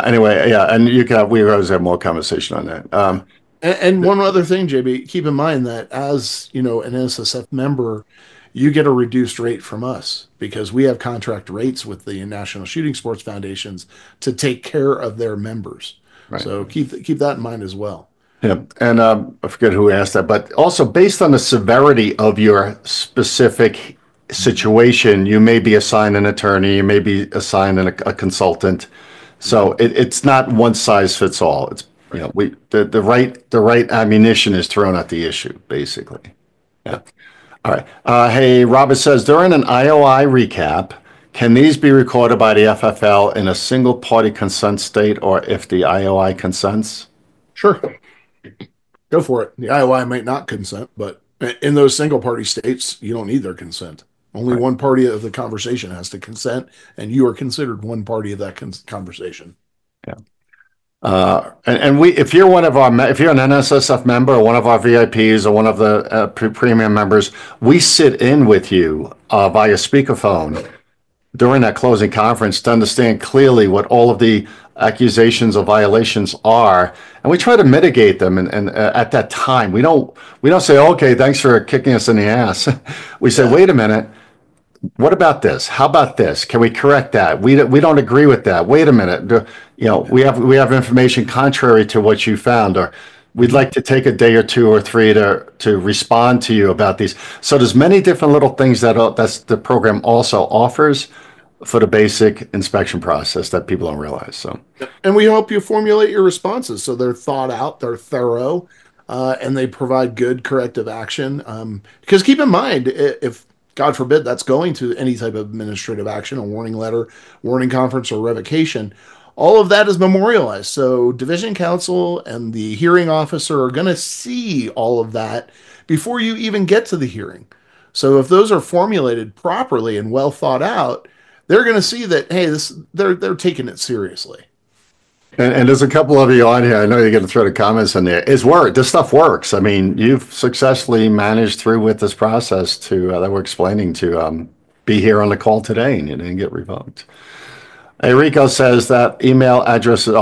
Anyway, yeah. And we always have more conversation on that. And one other thing, JB, keep in mind that as, an NSSF member, you get a reduced rate from us because we have contract rates with the National Shooting Sports Foundations to take care of their members. Right. So keep that in mind as well. Yeah, and I forget who asked that, but also based on the severity of your specific situation, you may be assigned an attorney, you may be assigned a consultant. So it's not one size fits all. It's the right ammunition is thrown at the issue, basically. Yeah. All right. Hey, Robert says during an IOI recap, can these be recorded by the FFL in a single party consent state or if the IOI consents? Sure. Go for it. The IOI might not consent, but in those single party states, you don't need their consent. Only one party of the conversation has to consent, and you are considered one party of that conversation. Yeah. If you're an NSSF member or one of our VIPs or one of the premium members, we sit in with you via speakerphone during that closing conference to understand clearly what all of the accusations of violations are, and we try to mitigate them. And at that time, we don't say, okay, thanks for kicking us in the ass. We say, wait a minute. What about this? How about this? Can we correct that? We don't agree with that. Wait a minute. We have information contrary to what you found, or we'd like to take a day or two or three to respond to you about these. So there's many different little things that's the program also offers for the basic inspection process that people don't realize. So, and we help you formulate your responses so they're thought out, they're thorough, and they provide good corrective action. Because keep in mind, if God forbid that's going to any type of administrative action, a warning letter, warning conference, or revocation, all of that is memorialized. So division counsel and the hearing officer are going to see all of that before you even get to the hearing. So if those are formulated properly and well thought out, they're going to see that, hey, they're taking it seriously. And there's a couple of you on here. I know you're going to throw the comments in there. This stuff works. I mean, you've successfully managed through with this process that we're explaining to be here on the call today, and you didn't get revoked. Rico says that email address is,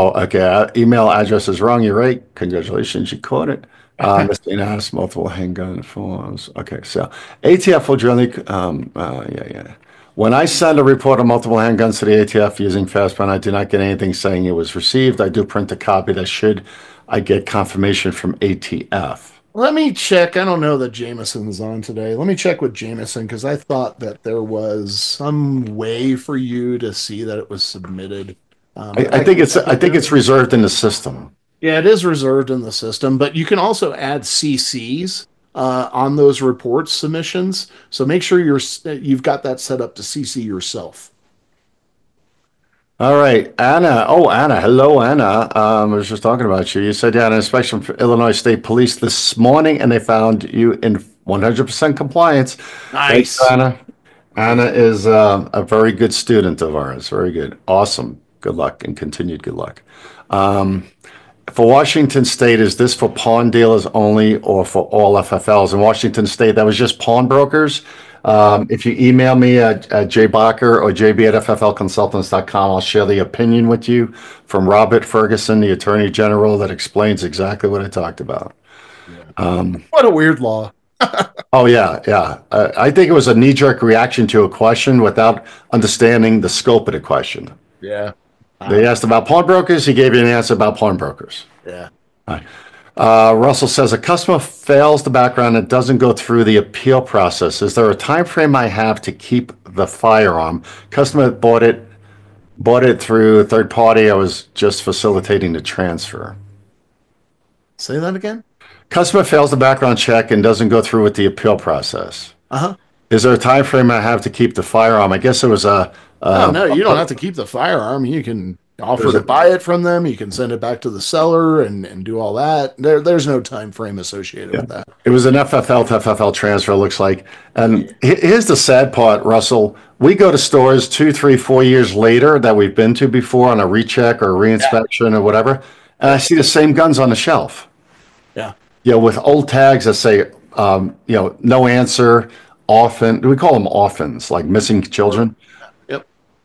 email address is wrong. You're right. Congratulations, you caught it. Mr. Asked multiple handgun forms. Okay, so ATF will generally, When I send a report of multiple handguns to the ATF using FastPen, I do not get anything saying it was received. I do print a copy that should I get confirmation from ATF. Let me check. I don't know that Jameson's on today. Let me check with Jameson because I thought that there was some way for you to see that it was submitted. I think it's reserved in the system. Yeah, it is reserved in the system, but you can also add CCs on those reports submissions. So make sure you've got that set up to CC yourself. All right, Anna. Oh, Anna. Hello, Anna. I was just talking about you. You said you had an inspection for Illinois State Police this morning, and they found you in 100% compliance. Nice. Thanks, Anna. Anna is a very good student of ours. Very good. Awesome. Good luck and continued good luck. For Washington State, is this for pawn dealers only or for all FFLs? In Washington State, that was just pawnbrokers. If you email me at jbacher or jb@ffl+consultants.com, I'll share the opinion with you from Robert Ferguson, the Attorney General, that explains exactly what I talked about. What a weird law. Oh, yeah. I think it was a knee-jerk reaction to a question without understanding the scope of the question. Yeah. They asked about pawnbrokers. He gave you an answer about pawnbrokers. Yeah. All right. Russell says a customer fails the background and doesn't go through the appeal process. Is there a time frame I have to keep the firearm? Customer bought it through a third party. I was just facilitating the transfer. Say that again. Customer fails the background check and doesn't go through with the appeal process. Is there a time frame I have to keep the firearm? I guess it was a. No, you don't have to keep the firearm. You can offer to buy it from them. You can send it back to the seller and do all that. There's no time frame associated with that. It was an FFL to FFL transfer, it looks like. And here's the sad part, Russell. We go to stores 2, 3, 4 years later that we've been to before on a recheck or reinspection or whatever, and I see the same guns on the shelf. Yeah. With old tags that say, no answer, orphan. Do we call them orphans, like missing children?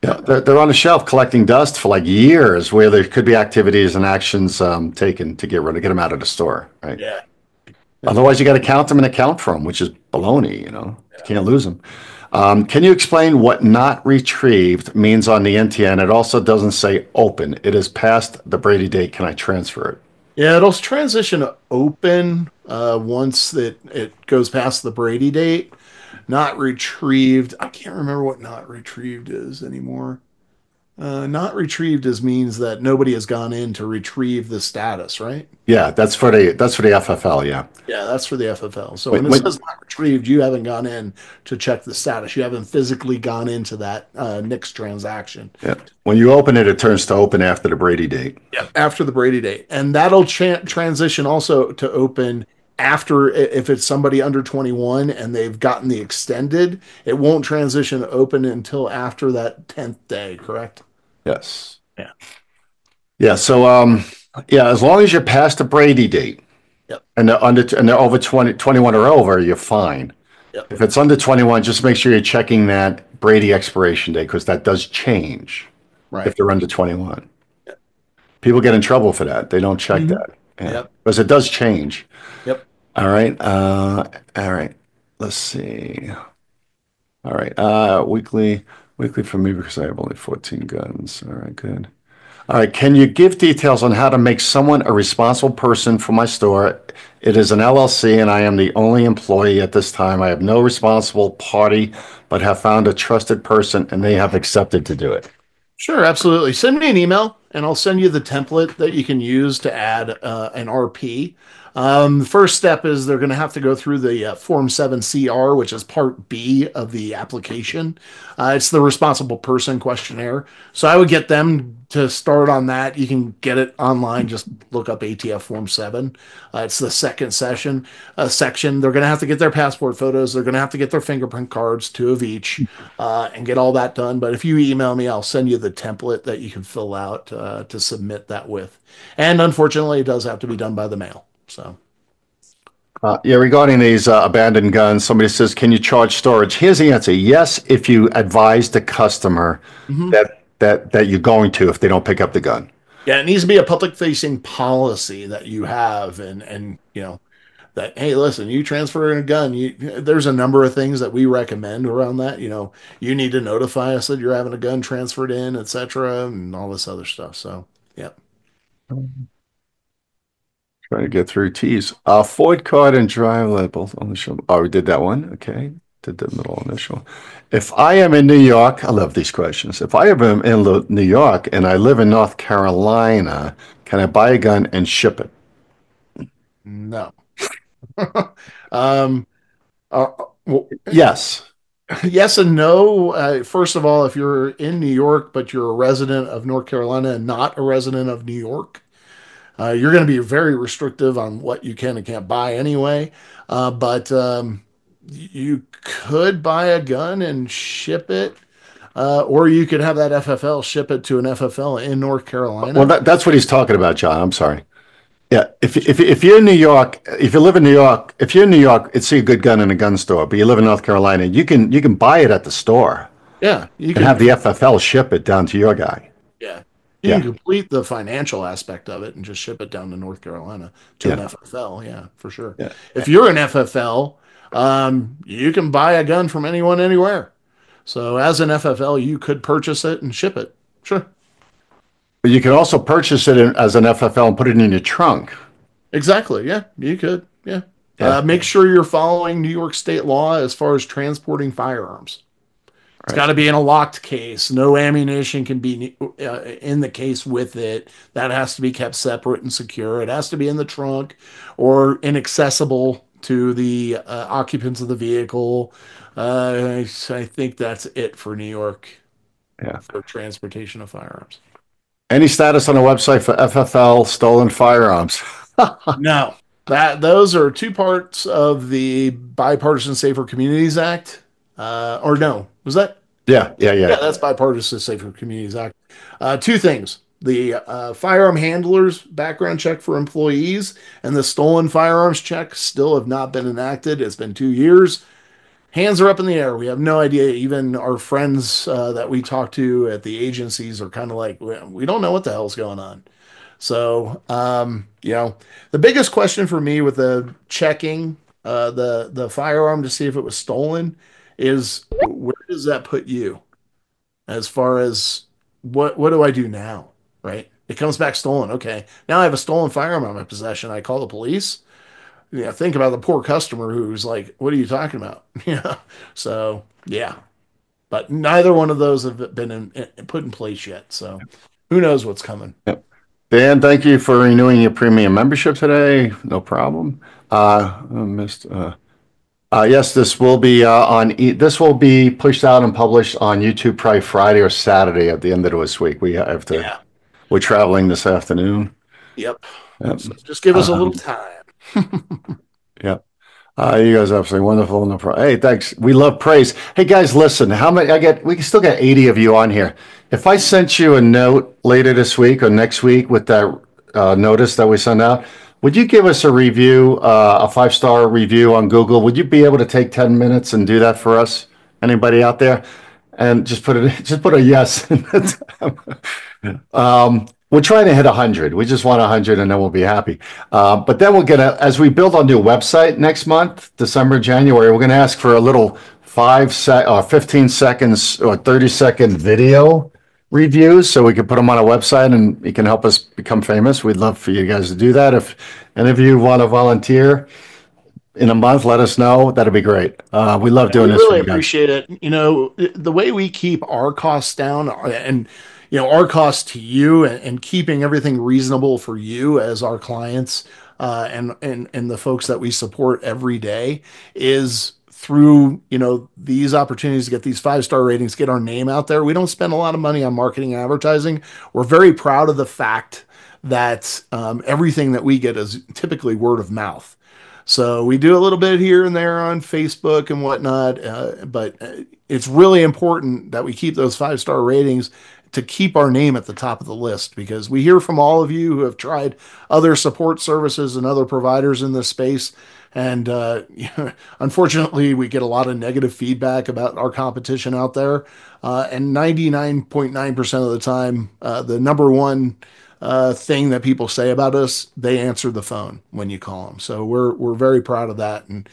Yeah, they're on the shelf collecting dust for like years, where there could be activities and actions taken to get them out of the store, right? Yeah. Otherwise, you got to count them and account for them, which is baloney. You can't lose them. Can you explain what "not retrieved" means on the NTN? It also doesn't say "open." It is past the Brady date. Can I transfer it? Yeah, it'll transition to open once it goes past the Brady date. Not retrieved. I can't remember what not retrieved is anymore. Not retrieved means that nobody has gone in to retrieve the status, right? Yeah, that's for the FFL. Yeah. Yeah, that's for the FFL. So when it says not retrieved, you haven't gone in to check the status. You haven't physically gone into that NICS transaction. Yeah. When you open it, it turns to open after the Brady date. Yeah, after the Brady date, and that'll transition also to open. After, if it's somebody under 21 and they've gotten the extended, it won't transition to open until after that 10th day, correct? Yes. Yeah. Yeah. So, as long as you're past the Brady date, yep, and they're over 21 or over, you're fine. Yep. If it's under 21, just make sure you're checking that Brady expiration date, because that does change if Right. they're under 21. People get in trouble for that. They don't check Mhm. that. Yeah. Yep. Because it does change. Yep. All right. All right. Let's see. All right. Weekly for me because I have only 14 guns. All right, good. All right. Can you give details on how to make someone a responsible person for my store? It is an LLC and I am the only employee at this time. I have no responsible party, but have found a trusted person and they have accepted to do it. Sure, absolutely. Send me an email and I'll send you the template that you can use to add an RP. The first step is they're going to have to go through the Form 7CR, which is Part B of the application. It's the responsible person questionnaire. So I would get them to start on that. You can get it online. Just look up ATF Form 7. It's the second section. They're going to have to get their passport photos. They're going to have to get their fingerprint cards, 2 of each, and get all that done. But if you email me, I'll send you the template that you can fill out to submit that with. And unfortunately, it does have to be done by the mail. So, Yeah, regarding these abandoned guns, somebody says, can you charge storage? Here's the answer. Yes, if you advise the customer that you're going to if they don't pick up the gun. yeah, it needs to be a public facing policy that you have and you know that hey, listen, you transfer in a gun, there's a number of things that we recommend around that. You need to notify us that you're having a gun transferred in, etc., and all this other stuff. So, yeah. Trying to get through T's. Ford card and driver both on the show. Oh, we did that one. Okay. Did the middle initial. If I am in New York, I love these questions. If I am in New York and I live in North Carolina, can I buy a gun and ship it? No. um, well, Yes. yes and no. First of all, if you're in New York, but you're a resident of North Carolina and not a resident of New York, you're going to be very restrictive on what you can and can't buy anyway. But you could buy a gun and ship it, or you could have that FFL ship it to an FFL in North Carolina. Well, that's what he's talking about, John. I'm sorry. Yeah, if you're in New York, if you live in New York, if you're in New York, it's a good gun in a gun store. But you live in North Carolina, you can buy it at the store. Yeah, you and can have the FFL ship it down to your guy. Yeah. You can complete the financial aspect of it and just ship it down to North Carolina to an FFL. Yeah, for sure. Yeah. If you're an FFL, you can buy a gun from anyone, anywhere. So as an FFL, you could purchase it and ship it. Sure. But you can also purchase it as an FFL and put it in your trunk. Exactly. Yeah, you could. Yeah. Yeah. Make sure you're following New York state law as far as transporting firearms. It's got to be in a locked case. No ammunition can be in the case with it. That has to be kept separate and secure. It has to be in the trunk or inaccessible to the occupants of the vehicle. I think that's it for New York for transportation of firearms. Any status on the website for FFL stolen firearms? No. Those are 2 parts of the Bipartisan Safer Communities Act. Or no, was that? Yeah, that's Bipartisan Safer Communities Act. 2 things. The firearm handlers background check for employees and the stolen firearms check still have not been enacted. It's been 2 years. Hands are up in the air. We have no idea. Even our friends that we talk to at the agencies are kind of like, we don't know what the hell's going on. So, the biggest question for me with the checking the firearm to see if it was stolen is where does that put you as far as what do I do now? Right? It comes back stolen. Okay. Now I have a stolen firearm in my possession. I call the police. Yeah, think about the poor customer who's like, what are you talking about? Yeah. So, yeah. But neither one of those have been put in place yet. So, who knows what's coming? Yep. Dan, thank you for renewing your premium membership today. No problem. Yes, this will be this will be pushed out and published on YouTube probably Friday or Saturday at the end of this week. We have to. Yeah. We're traveling this afternoon. Yep. So just give us a little time. Yep. You guys are absolutely wonderful. No problem. Hey, thanks. We love praise. Hey guys, listen, how many we can still get 80 of you on here. If I sent you a note later this week or next week with that notice that we send out, would you give us a review, a 5-star review on Google? Would you be able to take 10 minutes and do that for us? Anybody out there? and just put a yes. We're trying to hit 100. We just want 100, and then we'll be happy. But then we'll as we build our new website next month, December, January, we're going to ask for a little 15 seconds or 30-second video reviews so we can put them on a website and you can help us become famous. We'd love for you guys to do that. If any of you want to volunteer in a month, let us know. That'd be great. We love doing this. We really appreciate it. You know, the way we keep our costs down and, you know, our costs to you and keeping everything reasonable for you as our clients and the folks that we support every day is through, you know, these opportunities to get these 5-star ratings, get our name out there. We don't spend a lot of money on marketing and advertising. We're very proud of the fact that everything that we get is typically word of mouth. So we do a little bit here and there on Facebook and whatnot, but it's really important that we keep those 5-star ratings to keep our name at the top of the list, because we hear from all of you who have tried other support services and other providers in this space. And unfortunately, we get a lot of negative feedback about our competition out there. And 99.9% of the time, the number one thing that people say about us, they answer the phone when you call them. So we're very proud of that. And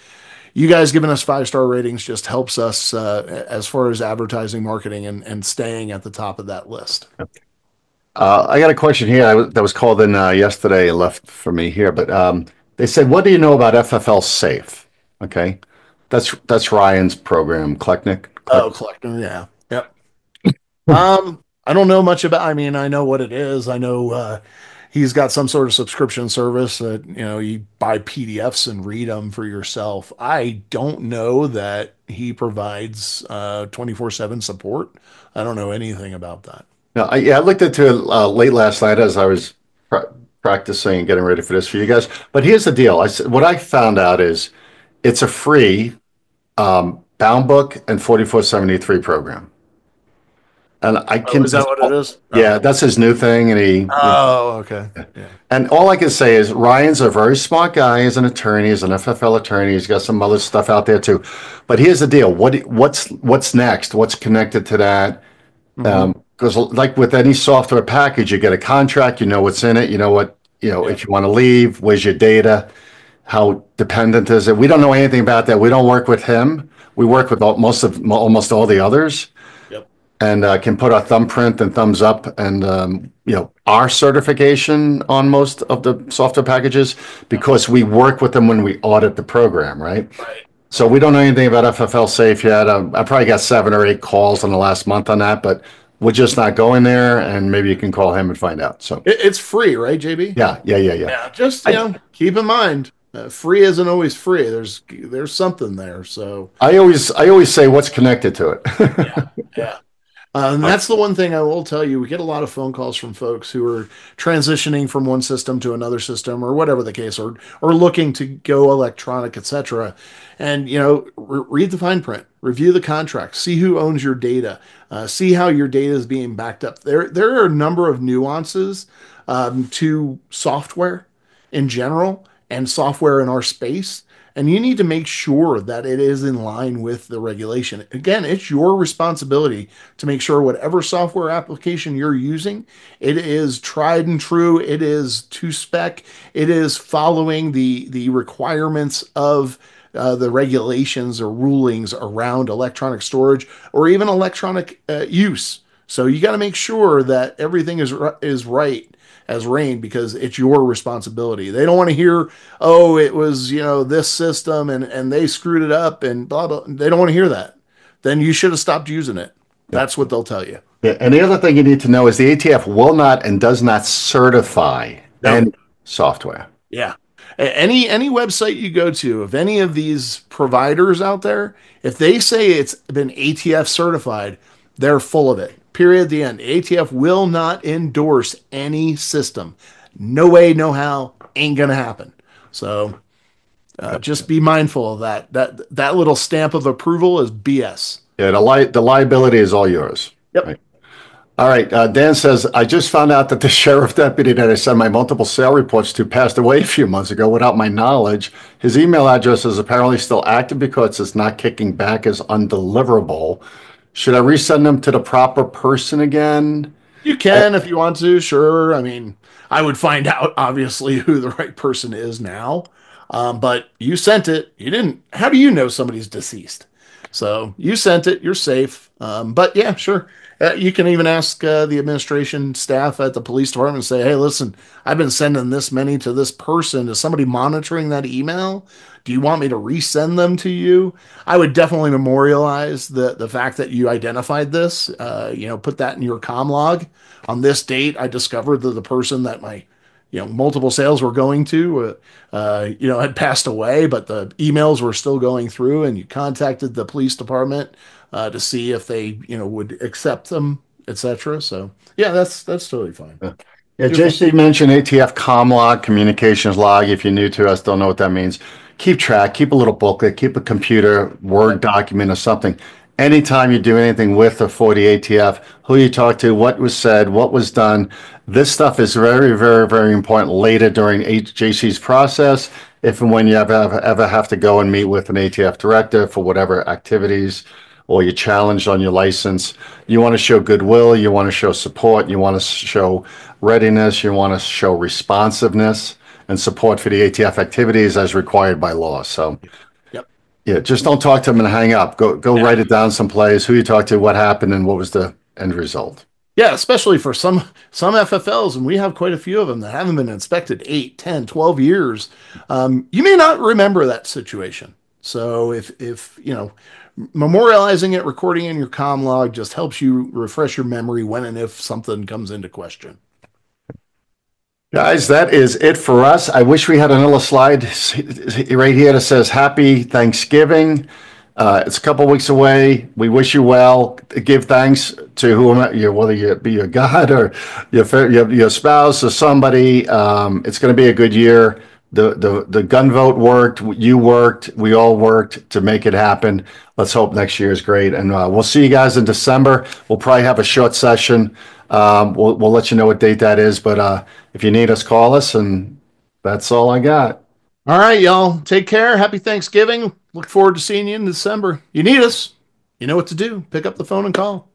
you guys giving us 5-star ratings just helps us as far as advertising, marketing, and staying at the top of that list. I got a question here that was called in yesterday and left for me here, but they said, "What do you know about FFL Safe?" Okay, that's Ryan's program, Kleckner. Oh, Kleckner, yeah, yep. I don't know much about. I mean, I know what it is. I know he's got some sort of subscription service that, you know, you buy PDFs and read them for yourself. I don't know that he provides 24/7 support. I don't know anything about that. No, I looked into it late last night as I was practicing and getting ready for this for you guys. But here's the deal. What I found out is it's a free bound book and 4473 program. And I can. Is that what it is? Yeah, that's his new thing. And okay. Yeah. And all I can say is Ryan's a very smart guy. He's an attorney. He's an FFL attorney. He's got some other stuff out there too. But here's the deal. What's next? What's connected to that? Because like with any software package, you get a contract, you know what's in it, you know what, if you want to leave, where's your data, how dependent is it? We don't know anything about that. We don't work with him. We work with almost all the others. Yep. And can put our thumbprint and thumbs up and our certification on most of the software packages because we work with them when we audit the program, right? Right. So we don't know anything about FFL Safe yet. I probably got 7 or 8 calls in the last month on that, but we're just not going there, and maybe you can call him and find out. So it's free, right, JB? Yeah. Yeah, just keep in mind, free isn't always free. There's something there. So I always say what's connected to it. Yeah. And that's the one thing I will tell you. We get a lot of phone calls from folks who are transitioning from one system to another system or whatever the case, or looking to go electronic, etc. And, read the fine print, review the contract, see who owns your data, see how your data is being backed up. There are a number of nuances to software in general and software in our space. And you need to make sure that it is in line with the regulation. Again, it's your responsibility to make sure whatever software application you're using, it is tried and true. It is to spec. It is following the requirements of the regulations or rulings around electronic storage or even electronic use. So you got to make sure that everything is right as rain, because it's your responsibility. They don't want to hear, oh, it was, this system and they screwed it up and blah, blah. They don't want to hear that. Then you should have stopped using it. That's what they'll tell you. Yeah, and the other thing you need to know is the ATF will not and does not certify any software. Yeah. Any website you go to, of any of these providers out there, if they say it's been ATF certified, they're full of it. Period. The end. ATF will not endorse any system. No way, no how. Ain't gonna happen. So just be mindful of that. That little stamp of approval is BS. Yeah, the liability is all yours. Yep. Right. All right. Dan says, I just found out that the sheriff deputy that I sent my multiple sale reports to passed away a few months ago without my knowledge. His email address is apparently still active because it's not kicking back as undeliverable. Should I resend them to the proper person again? You can if you want to, sure. I mean, I would find out obviously who the right person is now. But you sent it. You didn't. How do you know somebody's deceased? So you sent it. You're safe. But yeah, sure. You can even ask the administration staff at the police department and say, hey, listen, I've been sending this many to this person. Is somebody monitoring that email? Do you want me to resend them to you? I would definitely memorialize the fact that you identified this. Put that in your comm log. On this date, I discovered that the person that my multiple sales were going to, had passed away, but the emails were still going through, and you contacted the police department to see if they, would accept them, etc. So yeah, that's totally fine. Yeah, JC mentioned ATF comm log, communications log. If you're new to us, don't know what that means. Keep track, keep a little booklet, keep a computer, Word document or something. Anytime you do anything with or for the ATF, who you talk to, what was said, what was done. This stuff is very, very, very important later during JC's process. If and when you ever have to go and meet with an ATF director for whatever activities, or you're challenged on your license, you want to show goodwill, you want to show support, you want to show readiness, you want to show responsiveness and support for the ATF activities as required by law. So yeah, just don't talk to them and hang up. Go write it down someplace, who you talked to, what happened, and what was the end result. Yeah, especially for some FFLs, and we have quite a few of them that haven't been inspected 8, 10, 12 years. You may not remember that situation. So if memorializing it, recording in your comm log just helps you refresh your memory when and if something comes into question. Guys, that is it for us. I wish we had another slide right here that says Happy Thanksgiving. It's a couple weeks away. We wish you well. Give thanks to whoever, whether it be your God or your spouse or somebody. It's going to be a good year. The gun vote worked. You worked. We all worked to make it happen. Let's hope next year is great. And we'll see you guys in December. We'll probably have a short session. We'll let you know what date that is. But if you need us, call us. And that's all I got. All right, y'all. Take care. Happy Thanksgiving. Look forward to seeing you in December. You need us. You know what to do. Pick up the phone and call.